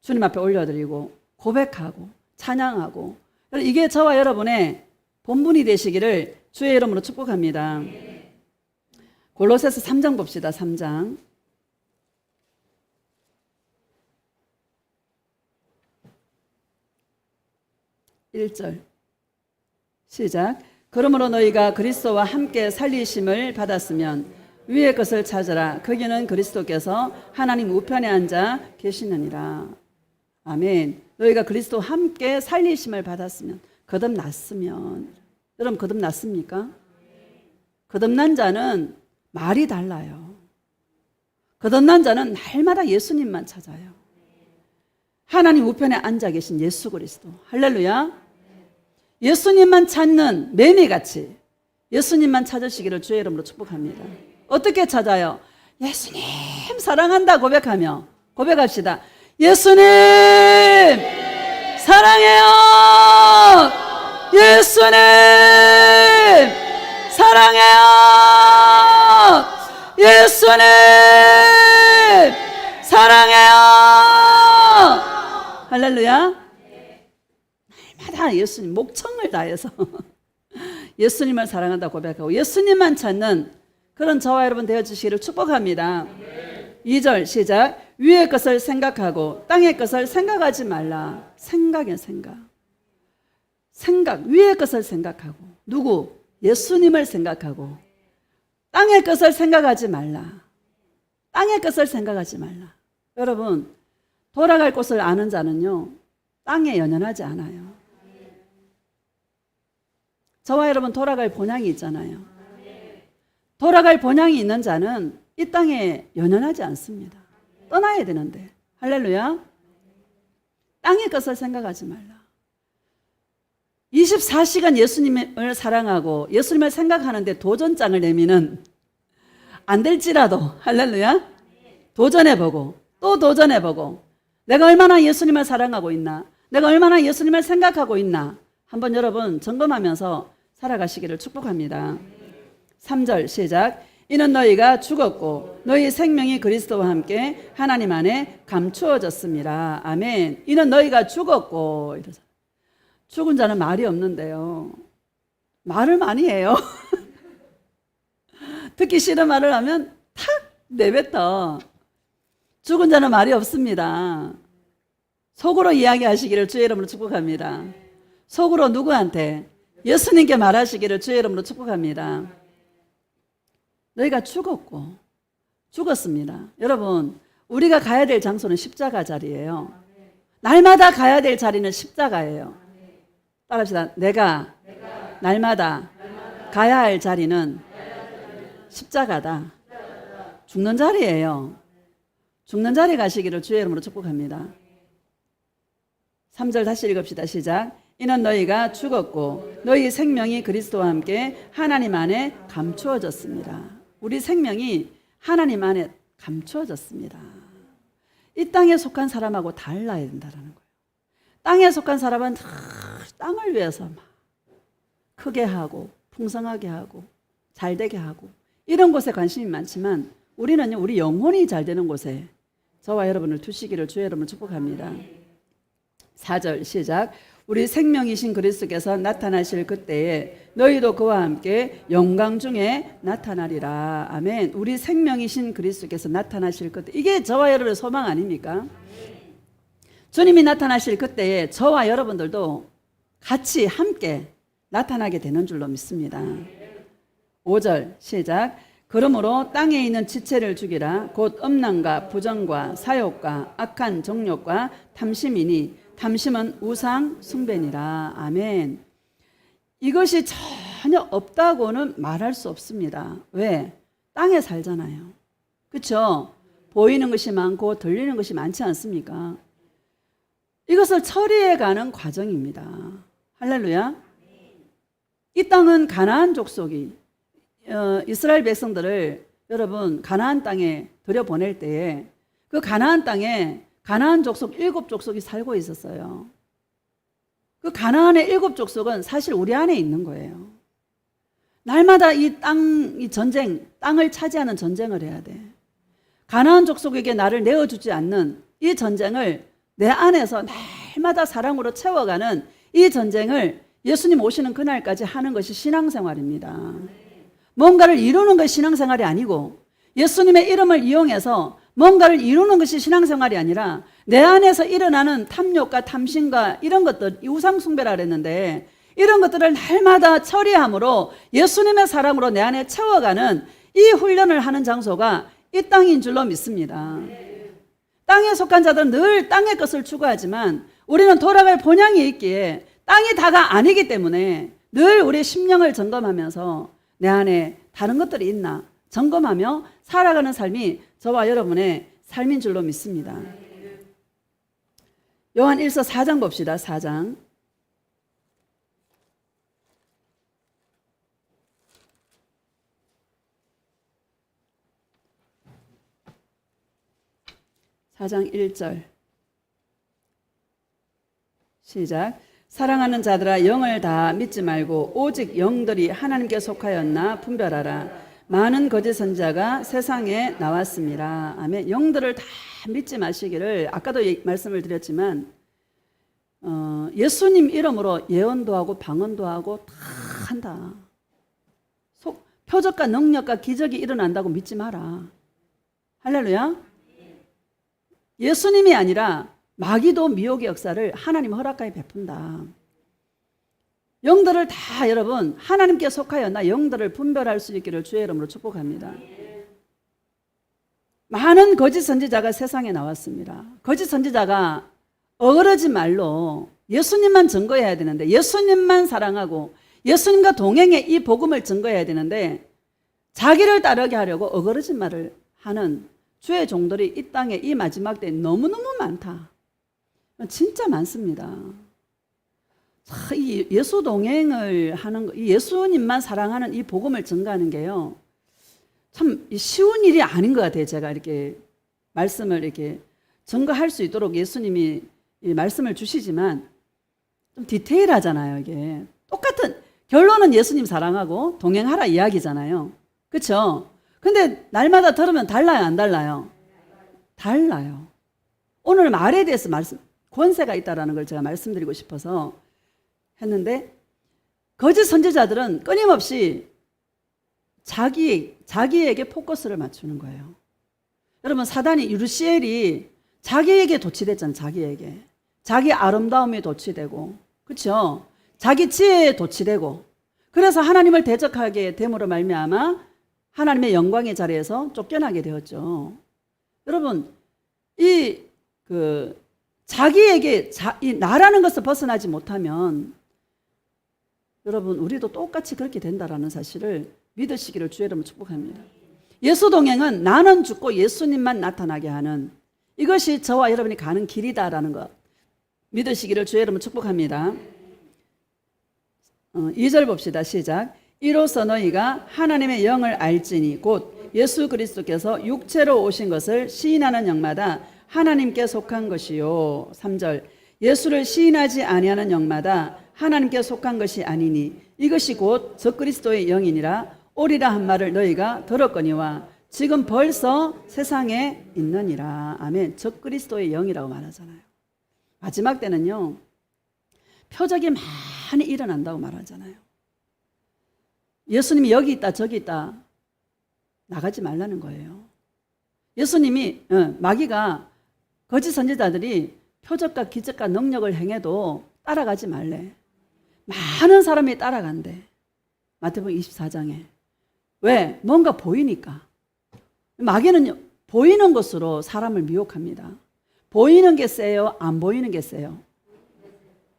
S1: 주님 앞에 올려드리고 고백하고 찬양하고, 이게 저와 여러분의 본분이 되시기를 주의 이름으로 축복합니다. 골로새서 3장 봅시다. 3장 1절 시작. 그러므로 너희가 그리스도와 함께 살리심을 받았으면 위의 것을 찾으라. 거기는 그리스도께서 하나님 우편에 앉아 계시느니라. 아멘. 너희가 그리스도와 함께 살리심을 받았으면, 거듭났으면. 여러분, 거듭났습니까? 거듭난 자는 말이 달라요. 거듭난 자는 날마다 예수님만 찾아요. 하나님 우편에 앉아 계신 예수 그리스도. 할렐루야. 예수님만 찾는 매미같이 예수님만 찾으시기를 주의 이름으로 축복합니다. 어떻게 찾아요? 예수님 사랑한다 고백하며 고백합시다. 예수님 사랑해요. 예수님 사랑해요. 예수님 사랑해요. 할렐루야. 날마다 예수님 목청을 다해서 예수님을 사랑한다 고백하고 예수님만 찾는 그런 저와 여러분 되어주시기를 축복합니다. 2절 시작. 위의 것을 생각하고 땅의 것을 생각하지 말라. 생각이야, 생각. 위의 것을 생각하고 누구? 예수님을 생각하고 땅의 것을 생각하지 말라. 땅의 것을 생각하지 말라. 여러분, 돌아갈 곳을 아는 자는요, 땅에 연연하지 않아요. 저와 여러분 돌아갈 본향이 있잖아요. 돌아갈 본향이 있는 자는 이 땅에 연연하지 않습니다. 떠나야 되는데. 할렐루야. 땅의 것을 생각하지 말라. 24시간 예수님을 사랑하고 예수님을 생각하는데 도전장을 내미는 안 될지라도 할렐루야 도전해보고 또 도전해보고 내가 얼마나 예수님을 사랑하고 있나, 내가 얼마나 예수님을 생각하고 있나 한번 여러분 점검하면서 살아가시기를 축복합니다. 3절 시작. 이는 너희가 죽었고 너희 생명이 그리스도와 함께 하나님 안에 감추어졌습니다. 아멘. 이는 너희가 죽었고. 이러죠. 죽은 자는 말이 없는데요, 말을 많이 해요. 듣기 싫은 말을 하면 탁 내뱉어. 죽은 자는 말이 없습니다. 속으로 이야기하시기를 주의 이름으로 축복합니다. 속으로 누구한테? 예수님께 말하시기를 주의 이름으로 축복합니다. 너희가 죽었습니다. 여러분, 우리가 가야 될 장소는 십자가 자리예요. 날마다 가야 될 자리는 십자가예요. 따라합시다. 내가 날마다 가야 할 자리는 십자가다. 죽는 자리예요. 죽는 자리 가시기를 주의 이름으로 축복합니다. 3절 다시 읽읍시다. 시작. 이는 너희가 죽었고 너희 생명이 그리스도와 함께 하나님 안에 감추어졌습니다. 우리 생명이 하나님 안에 감추어졌습니다. 이 땅에 속한 사람하고 달라야 된다는 거예요. 땅에 속한 사람은 땅을 위해서 막 크게 하고 풍성하게 하고 잘되게 하고 이런 곳에 관심이 많지만 우리는요, 우리 영혼이 잘 되는 곳에 저와 여러분을 두시기를 주의 이름으로 축복합니다. 4절 시작. 우리 생명이신 그리스도께서 나타나실 그때에 너희도 그와 함께 영광 중에 나타나리라. 아멘. 우리 생명이신 그리스도께서 나타나실 그때, 이게 저와 여러분의 소망 아닙니까? 주님이 나타나실 그때에 저와 여러분들도 같이 함께 나타나게 되는 줄로 믿습니다. 5절 시작. 그러므로 땅에 있는 지체를 죽이라. 곧 음란과 부정과 사욕과 악한 정욕과 탐심이니 탐심은 우상 숭배니라. 아멘. 이것이 전혀 없다고는 말할 수 없습니다. 왜? 땅에 살잖아요. 그렇죠? 보이는 것이 많고 들리는 것이 많지 않습니까? 이것을 처리해가는 과정입니다. 할렐루야. 이 땅은 가나안 족속이 이스라엘 백성들을 여러분 가나안 땅에 들여보낼 때에 그 가나안 땅에 가나안 족속 7족속이 살고 있었어요. 그 가나안의 7족속은 사실 우리 안에 있는 거예요. 날마다 이 전쟁, 땅을 차지하는 전쟁을 해야 돼. 가나안 족속에게 나를 내어주지 않는 이 전쟁을 내 안에서 날마다 사랑으로 채워가는 이 전쟁을 예수님 오시는 그날까지 하는 것이 신앙생활입니다. 뭔가를 이루는 것이 신앙생활이 아니고 예수님의 이름을 이용해서 뭔가를 이루는 것이 신앙생활이 아니라 내 안에서 일어나는 탐욕과 탐심과 이런 것들, 우상숭배라 그랬는데 이런 것들을 날마다 처리함으로 예수님의 사랑으로 내 안에 채워가는 이 훈련을 하는 장소가 이 땅인 줄로 믿습니다. 땅에 속한 자들은 늘 땅의 것을 추구하지만 우리는 돌아갈 본향이 있기에 땅이 다가 아니기 때문에 늘 우리의 심령을 점검하면서 내 안에 다른 것들이 있나 점검하며 살아가는 삶이 저와 여러분의 삶인 줄로 믿습니다. 요한 1서 4장 봅시다. 4장. (4장) 1절 시작. 사랑하는 자들아 영을 다 믿지 말고 오직 영들이 하나님께 속하였나 분별하라. 많은 거짓 선지자가 세상에 나왔습니다. 아멘. 영들을 다 믿지 마시기를 아까도 말씀을 드렸지만 예수님 이름으로 예언도 하고 방언도 하고 다 못한다. 표적과 능력과 기적이 일어난다고 믿지 마라. 할렐루야. 예수님이 아니라 마귀도 미혹의 역사를 하나님 허락하에 베푼다. 영들을 다 여러분 하나님께 속하여 나 영들을 분별할 수 있기를 주의 이름으로 축복합니다. 많은 거짓 선지자가 세상에 나왔습니다. 거짓 선지자가 어그러진 말로 예수님만 증거해야 되는데, 예수님만 사랑하고 예수님과 동행해 이 복음을 증거해야 되는데, 자기를 따르게 하려고 어그러진 말을 하는 주의 종들이 이 땅에 이 마지막 때에 너무너무 많다. 진짜 많습니다. 이 예수 동행을 하는 거, 이 예수님만 사랑하는 이 복음을 증거하는 게요, 참 쉬운 일이 아닌 것 같아요. 제가 이렇게 말씀을 이렇게 증거할 수 있도록 예수님이 이 말씀을 주시지만 좀 디테일하잖아요. 이게 똑같은 결론은 예수님 사랑하고 동행하라 이야기잖아요. 그렇죠? 근데 날마다 들으면 달라요, 안 달라요? 달라요. 오늘 말에 대해서 권세가 있다라는 걸 제가 말씀드리고 싶어서 했는데, 거짓 선지자들은 끊임없이 자기에게 포커스를 맞추는 거예요. 여러분, 사단이 유르시엘이 자기에게 도취됐잖아요. 자기 아름다움에 도취되고, 그렇죠? 자기 지혜에 도취되고, 그래서 하나님을 대적하게 됨으로 말미암아 하나님의 영광의 자리에서 쫓겨나게 되었죠. 여러분, 자기에게 이 나라는 것을 벗어나지 못하면 여러분, 우리도 똑같이 그렇게 된다라는 사실을 믿으시기를 주의 이름으로 축복합니다. 예수 동행은 나는 죽고 예수님만 나타나게 하는, 이것이 저와 여러분이 가는 길이다라는 것 믿으시기를 주의 이름으로 축복합니다. 2절 봅시다. 시작. 이로써 너희가 하나님의 영을 알지니 곧 예수 그리스도께서 육체로 오신 것을 시인하는 영마다 하나님께 속한 것이요. 3절. 예수를 시인하지 아니하는 영마다 하나님께 속한 것이 아니니 이것이 곧 적그리스도의 영이니라. 오리라 한 말을 너희가 들었거니와 지금 벌써 세상에 있느니라. 아멘. 적그리스도의 영이라고 말하잖아요. 마지막 때는요, 표적이 많이 일어난다고 말하잖아요. 예수님이 여기 있다 저기 있다 나가지 말라는 거예요. 예수님이 마귀가 거짓 선지자들이 표적과 기적과 능력을 행해도 따라가지 말래. 많은 사람이 따라간대. 마태복음 24장에. 왜? 뭔가 보이니까. 마귀는 보이는 것으로 사람을 미혹합니다. 보이는 게 세요? 안 보이는 게 세요?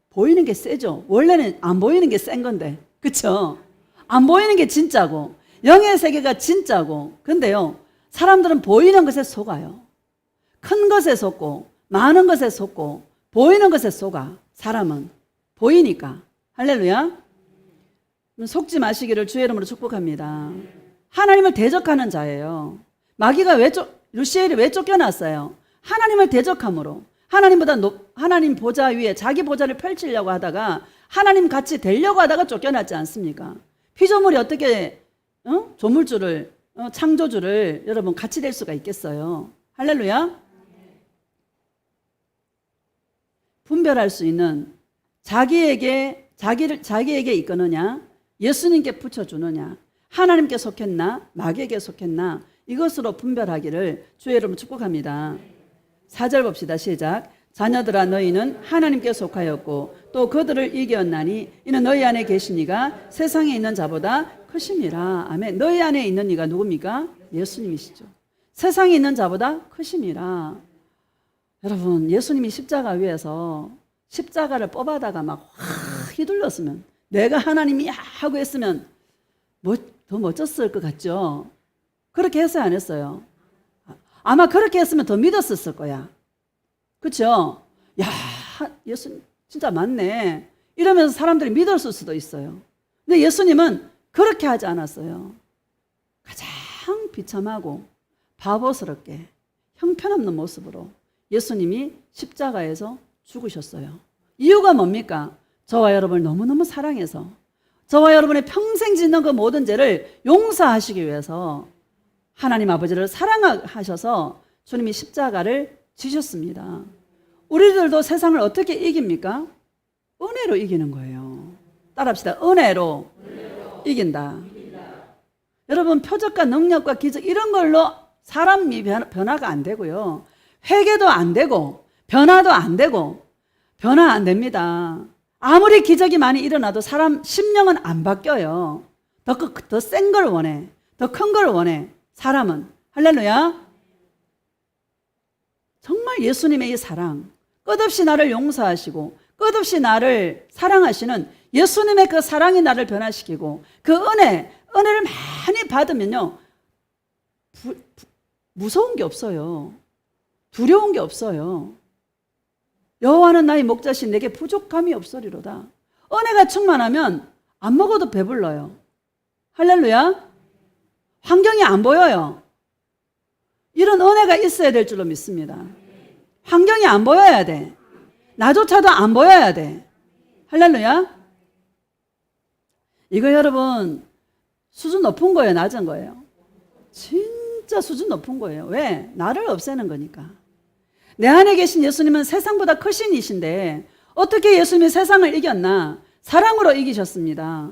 S1: 보이는 게 세죠. 원래는 안 보이는 게 센 건데, 그렇죠? 안 보이는 게 진짜고 영의 세계가 진짜고. 근데요, 사람들은 보이는 것에 속아요. 큰 것에 속고 많은 것에 속고 보이는 것에 속아. 사람은 보이니까. 할렐루야. 속지 마시기를 주의 이름으로 축복합니다. 하나님을 대적하는 자예요. 마귀가 루시엘이 왜 쫓겨났어요? 하나님을 대적함으로. 하나님 보좌 위에 자기 보좌를 펼치려고 하다가 하나님 같이 되려고 하다가 쫓겨났지 않습니까? 피조물이 어떻게 조물주를 창조주를 여러분 같이 될 수가 있겠어요? 할렐루야. 분별할 수 있는, 자기에게 이끄느냐, 예수님께 붙여주느냐, 하나님께 속했나 마귀에게 속했나, 이것으로 분별하기를 주의 이름으로 축복합니다. 4절 봅시다. 시작. 자녀들아 너희는 하나님께 속하였고 또 그들을 이겼나니 이는 너희 안에 계신 이가 세상에 있는 자보다 크심이라. 아멘. 너희 안에 있는 이가 누굽니까? 예수님이시죠. 세상에 있는 자보다 크심이라. 여러분, 예수님이 십자가 위에서 십자가를 뽑아다가 막 확 휘둘렀으면, 내가 하나님이야 하고 했으면 더 멋졌을 것 같죠? 그렇게 했어요, 안 했어요? 아마 그렇게 했으면 더 믿었을 거야. 그렇죠? 야, 예수님 진짜 맞네. 이러면서 사람들이 믿었을 수도 있어요. 근데 예수님은 그렇게 하지 않았어요. 가장 비참하고 바보스럽게 형편없는 모습으로 예수님이 십자가에서 죽으셨어요. 이유가 뭡니까? 저와 여러분을 너무너무 사랑해서 저와 여러분의 평생 짓는 그 모든 죄를 용서하시기 위해서 하나님 아버지를 사랑하셔서 주님이 십자가를 지셨습니다. 우리들도 세상을 어떻게 이깁니까? 은혜로 이기는 거예요. 따라합시다. 은혜로 이긴다. 여러분, 표적과 능력과 기적 이런 걸로 사람이 변화가 안 되고요. 회개도 안 되고 변화도 안 되고 변화 안 됩니다. 아무리 기적이 많이 일어나도 사람 심령은 안 바뀌어요. 더 센 걸 원해. 더 큰 걸 원해. 사람은. 할렐루야. 정말 예수님의 이 사랑, 끝없이 나를 용서하시고 끝없이 나를 사랑하시는 예수님의 그 사랑이 나를 변화시키고 그 은혜를 많이 받으면요, 무서운 게 없어요. 두려운 게 없어요. 여호와는 나의 목자신 내게 부족함이 없으리로다. 은혜가 충만하면 안 먹어도 배불러요. 할렐루야. 환경이 안 보여요. 이런 은혜가 있어야 될 줄로 믿습니다. 환경이 안 보여야 돼. 나조차도 안 보여야 돼. 할렐루야. 이거 여러분 수준 높은 거예요, 낮은 거예요? 진짜 수준 높은 거예요. 왜? 나를 없애는 거니까. 내 안에 계신 예수님은 세상보다 크신 이신데 어떻게 예수님이 세상을 이겼나? 사랑으로 이기셨습니다.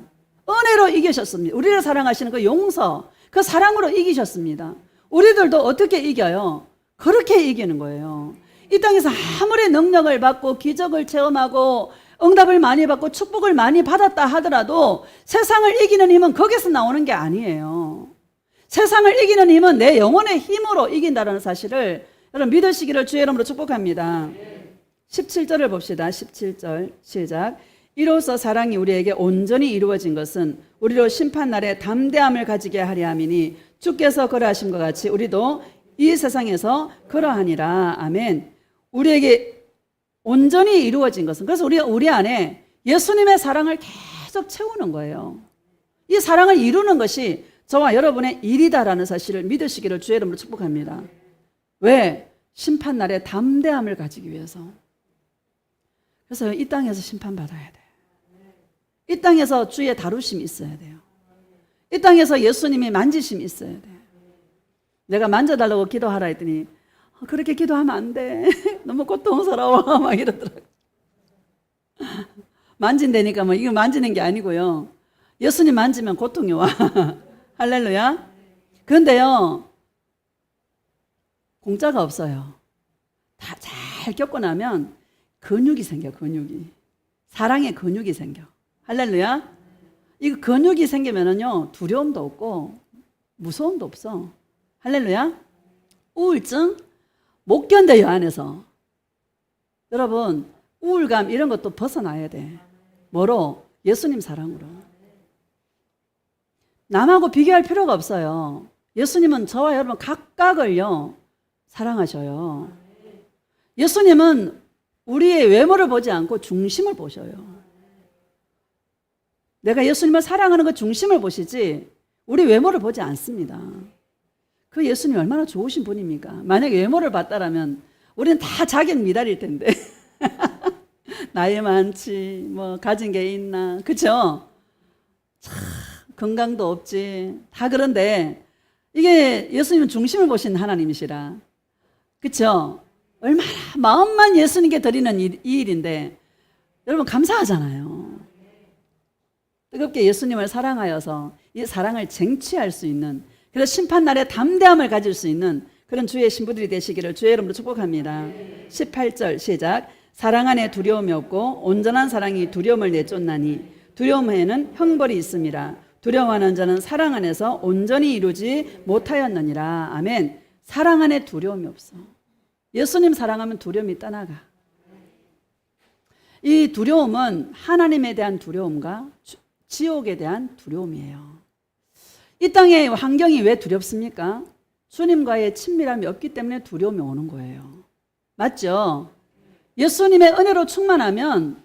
S1: 은혜로 이기셨습니다. 우리를 사랑하시는 그 용서, 그 사랑으로 이기셨습니다. 우리들도 어떻게 이겨요? 그렇게 이기는 거예요. 이 땅에서 아무리 능력을 받고 기적을 체험하고 응답을 많이 받고 축복을 많이 받았다 하더라도 세상을 이기는 힘은 거기서 나오는 게 아니에요. 세상을 이기는 힘은 내 영혼의 힘으로 이긴다는 사실을 여러분 믿으시기를 주의 이름으로 축복합니다. 17절을 봅시다. 17절 시작. 이로써 사랑이 우리에게 온전히 이루어진 것은 우리로 심판날에 담대함을 가지게 하려 함이니 주께서 그러하신 것 같이 우리도 이 세상에서 그러하니라. 아멘. 우리에게 온전히 이루어진 것은, 그래서 우리 안에 예수님의 사랑을 계속 채우는 거예요. 이 사랑을 이루는 것이 저와 여러분의 일이다라는 사실을 믿으시기를 주의 이름으로 축복합니다. 왜? 심판날에 담대함을 가지기 위해서. 그래서 이 땅에서 심판받아야 돼. 이 땅에서 주의 다루심이 있어야 돼요. 이 땅에서 예수님이 만지심이 있어야 돼요. 내가 만져달라고 기도하라 했더니 그렇게 기도하면 안 돼. 너무 고통스러워. 막 이러더라고요. 만진다니까 뭐 이거 만지는 게 아니고요. 예수님 만지면 고통이 와. 할렐루야. 그런데요, 공짜가 없어요. 다 잘 겪고 나면 근육이 생겨, 근육이. 사랑의 근육이 생겨. 할렐루야. 이거 근육이 생기면은요, 두려움도 없고 무서움도 없어. 할렐루야. 우울증 못 견뎌요, 안에서. 여러분, 우울감 이런 것도 벗어나야 돼. 뭐로? 예수님 사랑으로. 남하고 비교할 필요가 없어요. 예수님은 저와 여러분 각각을요, 사랑하셔요. 예수님은 우리의 외모를 보지 않고 중심을 보셔요. 내가 예수님을 사랑하는 그 중심을 보시지 우리 외모를 보지 않습니다. 그 예수님 얼마나 좋으신 분입니까? 만약에 외모를 봤다라면 우리는 다 자기는 미달일 텐데. 나이 많지, 뭐 가진 게 있나, 그쵸? 참 건강도 없지, 다 그런데 이게 예수님은 중심을 보신 하나님이시라, 그쵸? 얼마나 마음만 예수님께 드리는 이 일인데 여러분 감사하잖아요. 뜨겁게 예수님을 사랑하여서 이 사랑을 쟁취할 수 있는, 그래서 심판날에 담대함을 가질 수 있는 그런 주의 신부들이 되시기를 주의 이름으로 축복합니다. 18절 시작. 사랑 안에 두려움이 없고 온전한 사랑이 두려움을 내쫓나니 두려움에는 형벌이 있음이라. 두려워하는 자는 사랑 안에서 온전히 이루지 못하였느니라. 아멘. 사랑 안에 두려움이 없어. 예수님 사랑하면 두려움이 떠나가. 이 두려움은 하나님에 대한 두려움과 지옥에 대한 두려움이에요. 이 땅의 환경이 왜 두렵습니까? 주님과의 친밀함이 없기 때문에 두려움이 오는 거예요. 맞죠? 예수님의 은혜로 충만하면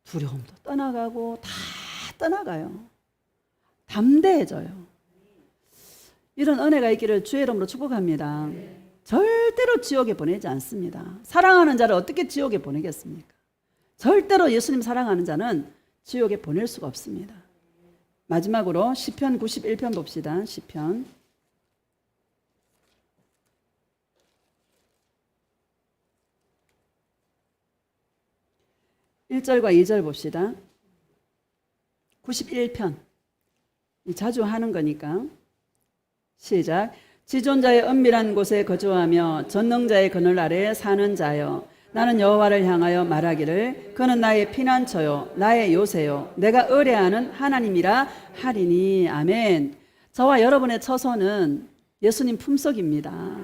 S1: 두려움도 떠나가고 다 떠나가요. 담대해져요. 이런 은혜가 있기를 주의 이름으로 축복합니다. 절대로 지옥에 보내지 않습니다. 사랑하는 자를 어떻게 지옥에 보내겠습니까? 절대로 예수님 사랑하는 자는 지옥에 보낼 수가 없습니다. 마지막으로 시편 91편 봅시다. 시편 1절과 2절 봅시다. 91편 자주 하는 거니까. 시작. 지존자의 은밀한 곳에 거주하며 전능자의 그늘 아래에 사는 자여, 나는 여호와를 향하여 말하기를 그는 나의 피난처요 나의 요새요 내가 의뢰하는 하나님이라 하리니. 아멘. 저와 여러분의 처소는 예수님 품속입니다.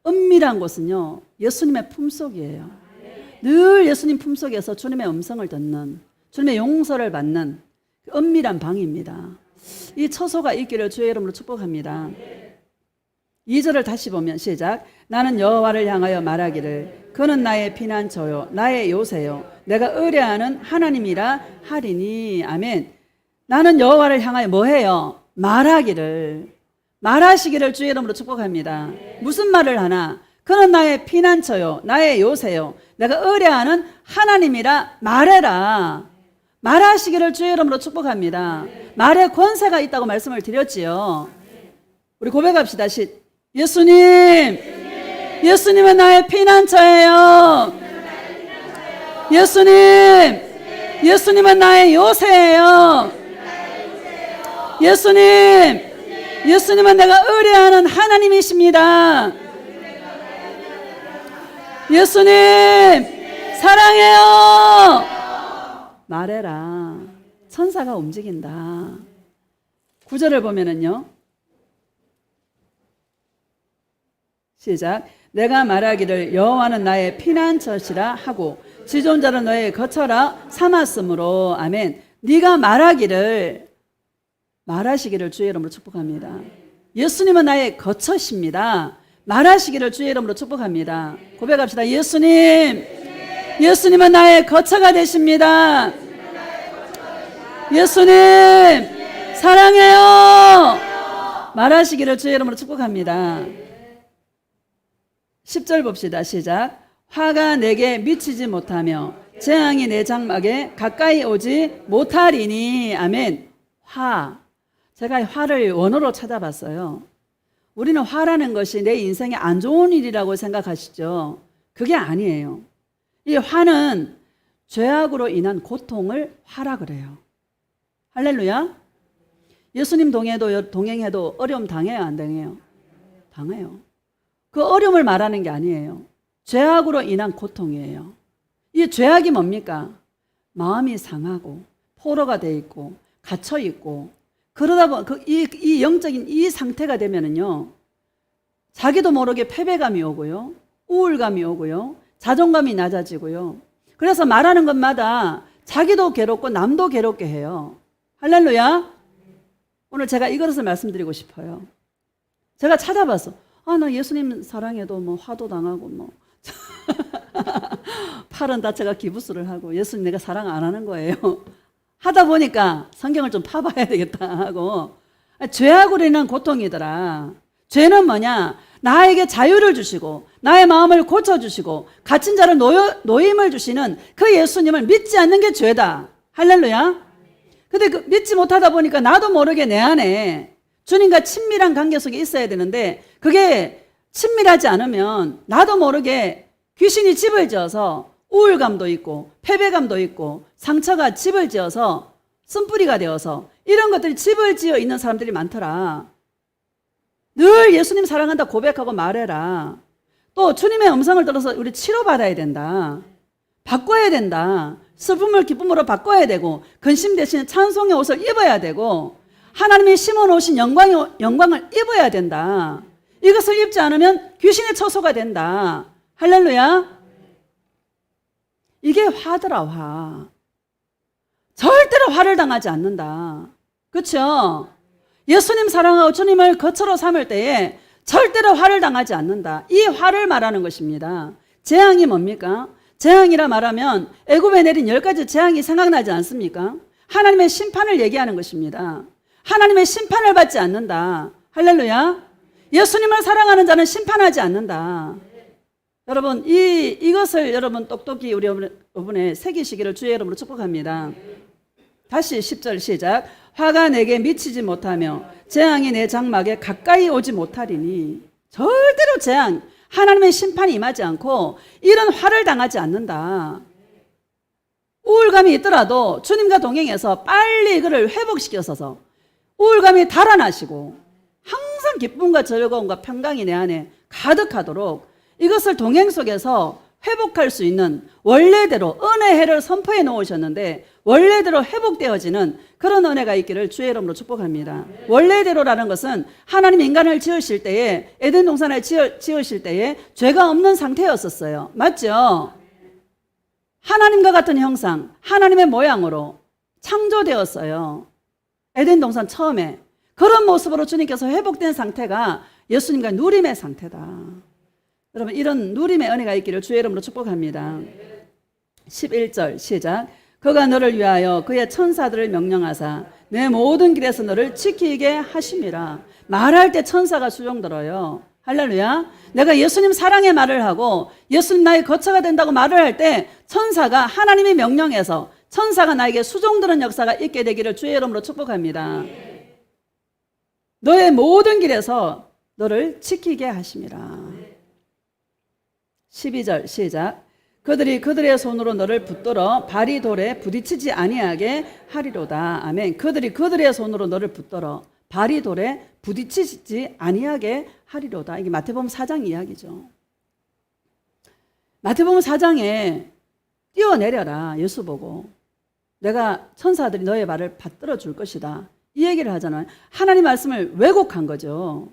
S1: 은밀한 곳은요, 예수님의 품속이에요. 늘 예수님 품속에서 주님의 음성을 듣는, 주님의 용서를 받는 그 은밀한 방입니다. 이 처소가 있기를 주의 이름으로 축복합니다. 2절을 다시 보면 시작. 나는 여호와를 향하여 말하기를 그는 나의 피난처요 나의 요새요 내가 의뢰하는 하나님이라 하리니. 아멘. 나는 여호와를 향하여 뭐해요? 말하시기를 주의 이름으로 축복합니다. 무슨 말을 하나? 그는 나의 피난처요 나의 요새요 내가 의뢰하는 하나님이라 말해라. 말하시기를 주의 이름으로 축복합니다. 말에 권세가 있다고 말씀을 드렸지요. 우리 고백합시다. 예수님은 나의 피난처예요. 예수님은 나의 요새예요. 예수님은 내가 의뢰하는 하나님이십니다. 예수님 사랑해요. 말해라. 천사가 움직인다. 9절을 보면은요, 시작. 내가 말하기를 여호와는 나의 피난처시라 하고 지존자를 너의 거처라 삼았으므로. 아멘. 네가 말하시기를 주의 이름으로 축복합니다. 예수님은 나의 거처십니다. 말하시기를 주의 이름으로 축복합니다. 고백합시다. 예수님은 나의 거처가 되십니다. 예수님 사랑해요. 말하시기를 주의 이름으로 축복합니다. 10절 봅시다. 시작. 화가 내게 미치지 못하며 재앙이 내 장막에 가까이 오지 못하리니. 아멘. 제가 화를 원어로 찾아봤어요. 우리는 화라는 것이 내 인생에 안 좋은 일이라고 생각하시죠? 그게 아니에요. 이 화는 죄악으로 인한 고통을 화라 그래요. 할렐루야. 예수님 동행해도 어려움 당해요, 안 당해요? 당해요. 그 어려움을 말하는 게 아니에요. 죄악으로 인한 고통이에요. 이 죄악이 뭡니까? 마음이 상하고 포로가 돼 있고 갇혀 있고, 그러다 보면 이 영적인 이 상태가 되면은요, 자기도 모르게 패배감이 오고요, 우울감이 오고요, 자존감이 낮아지고요. 그래서 말하는 것마다 자기도 괴롭고 남도 괴롭게 해요. 할렐루야. 오늘 제가 이것을 말씀드리고 싶어요. 제가 찾아봤어. 나 예수님 사랑해도 뭐 화도 당하고 뭐 팔은 다쳐가 기부스를 하고 예수님 내가 사랑 안 하는 거예요. 하다 보니까 성경을 좀 파봐야 되겠다 하고, 죄악으로 인한 고통이더라. 죄는 뭐냐? 나에게 자유를 주시고 나의 마음을 고쳐주시고 갇힌 자를 노임을 주시는 그 예수님을 믿지 않는 게 죄다. 할렐루야. 근데 믿지 못하다 보니까 나도 모르게 내 안에 주님과 친밀한 관계 속에 있어야 되는데, 그게 친밀하지 않으면 나도 모르게 귀신이 집을 지어서 우울감도 있고 패배감도 있고 상처가 집을 지어서 쓴뿌리가 되어서 이런 것들이 집을 지어 있는 사람들이 많더라. 늘 예수님 사랑한다 고백하고 말해라. 또 주님의 음성을 들어서 우리 치료받아야 된다. 바꿔야 된다. 슬픔을 기쁨으로 바꿔야 되고, 근심 대신 찬송의 옷을 입어야 되고, 하나님이 심어놓으신 영광을 입어야 된다. 이것을 입지 않으면 귀신의 처소가 된다. 할렐루야. 이게 화더라. 화. 절대로 화를 당하지 않는다. 그렇죠? 예수님 사랑하고 주님을 거처로 삼을 때에 절대로 화를 당하지 않는다. 이 화를 말하는 것입니다. 재앙이 뭡니까? 재앙이라 말하면 애굽에 내린 10가지 재앙이 생각나지 않습니까? 하나님의 심판을 얘기하는 것입니다. 하나님의 심판을 받지 않는다. 할렐루야. 예수님을 사랑하는 자는 심판하지 않는다. 여러분, 이것을 여러분 똑똑히 우리 여러분의 새기시기를 주의 이름으로 축복합니다. 다시 10절 시작. 화가 내게 미치지 못하며 재앙이 내 장막에 가까이 오지 못하리니. 절대로 재앙, 하나님의 심판이 임하지 않고 이런 화를 당하지 않는다. 우울감이 있더라도 주님과 동행해서 빨리 그를 회복시켜서 우울감이 달아나시고 항상 기쁨과 즐거움과 평강이 내 안에 가득하도록 이것을 동행 속에서 회복할 수 있는 원래대로 은혜의 해를 선포해 놓으셨는데 원래대로 회복되어지는 그런 은혜가 있기를 주의 이름으로 축복합니다. 원래대로라는 것은 하나님 인간을 지으실 때에 에덴 동산을 지으실 때에 죄가 없는 상태였었어요. 맞죠? 하나님과 같은 형상, 하나님의 모양으로 창조되었어요. 에덴 동산 처음에 그런 모습으로 주님께서 회복된 상태가 예수님과 누림의 상태다. 여러분 이런 누림의 은혜가 있기를 주의 이름으로 축복합니다. 11절 시작. 그가 너를 위하여 그의 천사들을 명령하사 내 모든 길에서 너를 지키게 하심이라. 말할 때 천사가 수종들어요. 할렐루야. 내가 예수님 사랑의 말을 하고 예수님 나의 거처가 된다고 말을 할 때 천사가 하나님의 명령에서 천사가 나에게 수종드는 역사가 있게 되기를 주의 이름으로 축복합니다. 너의 모든 길에서 너를 지키게 하심이라. 12절 시작. 그들이 그들의 손으로 너를 붙들어 발이 돌에 부딪히지 아니하게 하리로다. 아멘. 그들이 그들의 손으로 너를 붙들어 발이 돌에 부딪히지 아니하게 하리로다. 이게 마태복음 4장 이야기죠. 마태복음 4장에 뛰어내려라 예수 보고 내가 천사들이 너의 발을 받들어 줄 것이다. 이 얘기를 하잖아요. 하나님 말씀을 왜곡한 거죠.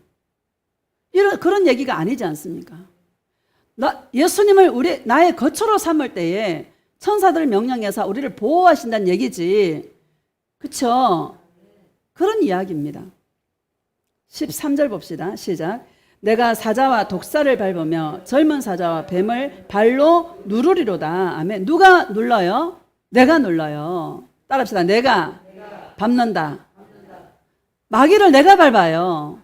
S1: 그런 얘기가 아니지 않습니까? 예수님을 나의 거처로 삼을 때에 천사들을 명령해서 우리를 보호하신다는 얘기지. 그렇죠? 그런 이야기입니다. 13절 봅시다. 시작. 내가 사자와 독사를 밟으며 젊은 사자와 뱀을 발로 누르리로다. 아멘. 누가 눌러요? 내가 눌러요. 따라합시다. 내가 밟는다. 마귀를 내가 밟아요.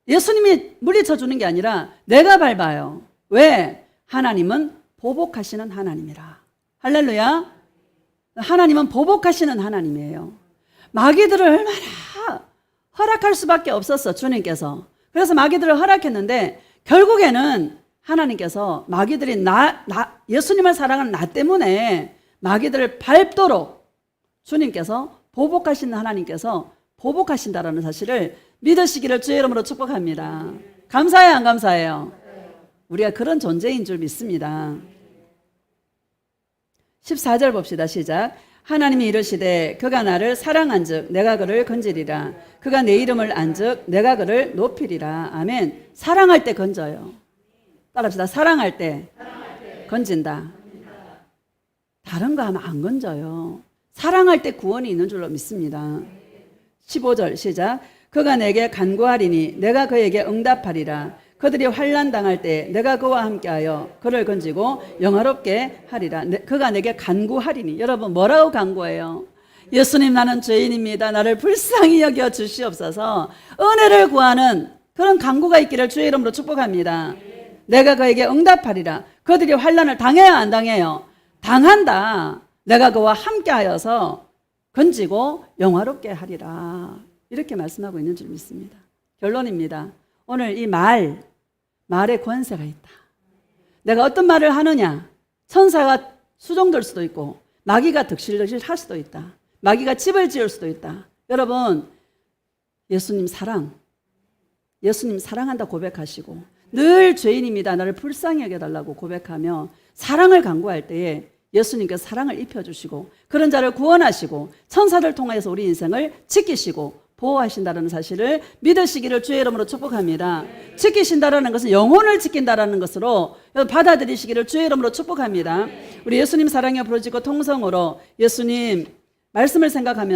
S1: 예수님이 물리쳐 주는 게 아니라 내가 밟아요. 왜? 하나님은 보복하시는 하나님이라. 할렐루야. 하나님은 보복하시는 하나님이에요. 마귀들을 얼마나 허락할 수밖에 없었어 주님께서. 그래서 마귀들을 허락했는데 결국에는 하나님께서 마귀들이 예수님을 사랑하는 나 때문에 마귀들을 밟도록 주님께서 보복하시는 하나님께서 보복하신다라는 사실을 믿으시기를 주의 이름으로 축복합니다. 감사해요, 안 감사해요? 우리가 그런 존재인 줄 믿습니다. 14절 봅시다. 시작. 하나님이 이르시되 그가 나를 사랑한즉 내가 그를 건지리라. 그가 내 이름을 안즉 내가 그를 높이리라. 아멘. 사랑할 때 건져요. 따라합시다. 사랑할 때 건진다. 다른 거 하면 안 건져요. 사랑할 때 구원이 있는 줄로 믿습니다. 15절 시작. 그가 내게 간구하리니 내가 그에게 응답하리라. 그들이 환난 당할 때 내가 그와 함께하여 그를 건지고 영화롭게 하리라. 그가 내게 간구하리니. 여러분 뭐라고 간구해요? 예수님 나는 죄인입니다. 나를 불쌍히 여겨 주시옵소서. 은혜를 구하는 그런 간구가 있기를 주의 이름으로 축복합니다. 내가 그에게 응답하리라. 그들이 환난을 당해야 안 당해요? 당한다. 내가 그와 함께하여서 건지고 영화롭게 하리라. 이렇게 말씀하고 있는 줄 믿습니다. 결론입니다. 오늘 이 말에 권세가 있다. 내가 어떤 말을 하느냐. 천사가 수종될 수도 있고 마귀가 득실득실 할 수도 있다. 마귀가 집을 지을 수도 있다. 여러분 예수님 사랑한다 고백하시고 늘 죄인입니다. 나를 불쌍히 여겨달라고 고백하며 사랑을 간구할 때에 예수님께서 사랑을 입혀주시고 그런 자를 구원하시고 천사들 통해서 우리 인생을 지키시고 보호하신다는 사실을 믿으시기를 주의 이름으로 축복합니다. 지키신다라는 것은 영혼을 지킨다라는 것으로 받아들이시기를 주의 이름으로 축복합니다. 우리 예수님 사랑에 부르짖고 통성으로 예수님 말씀을 생각하면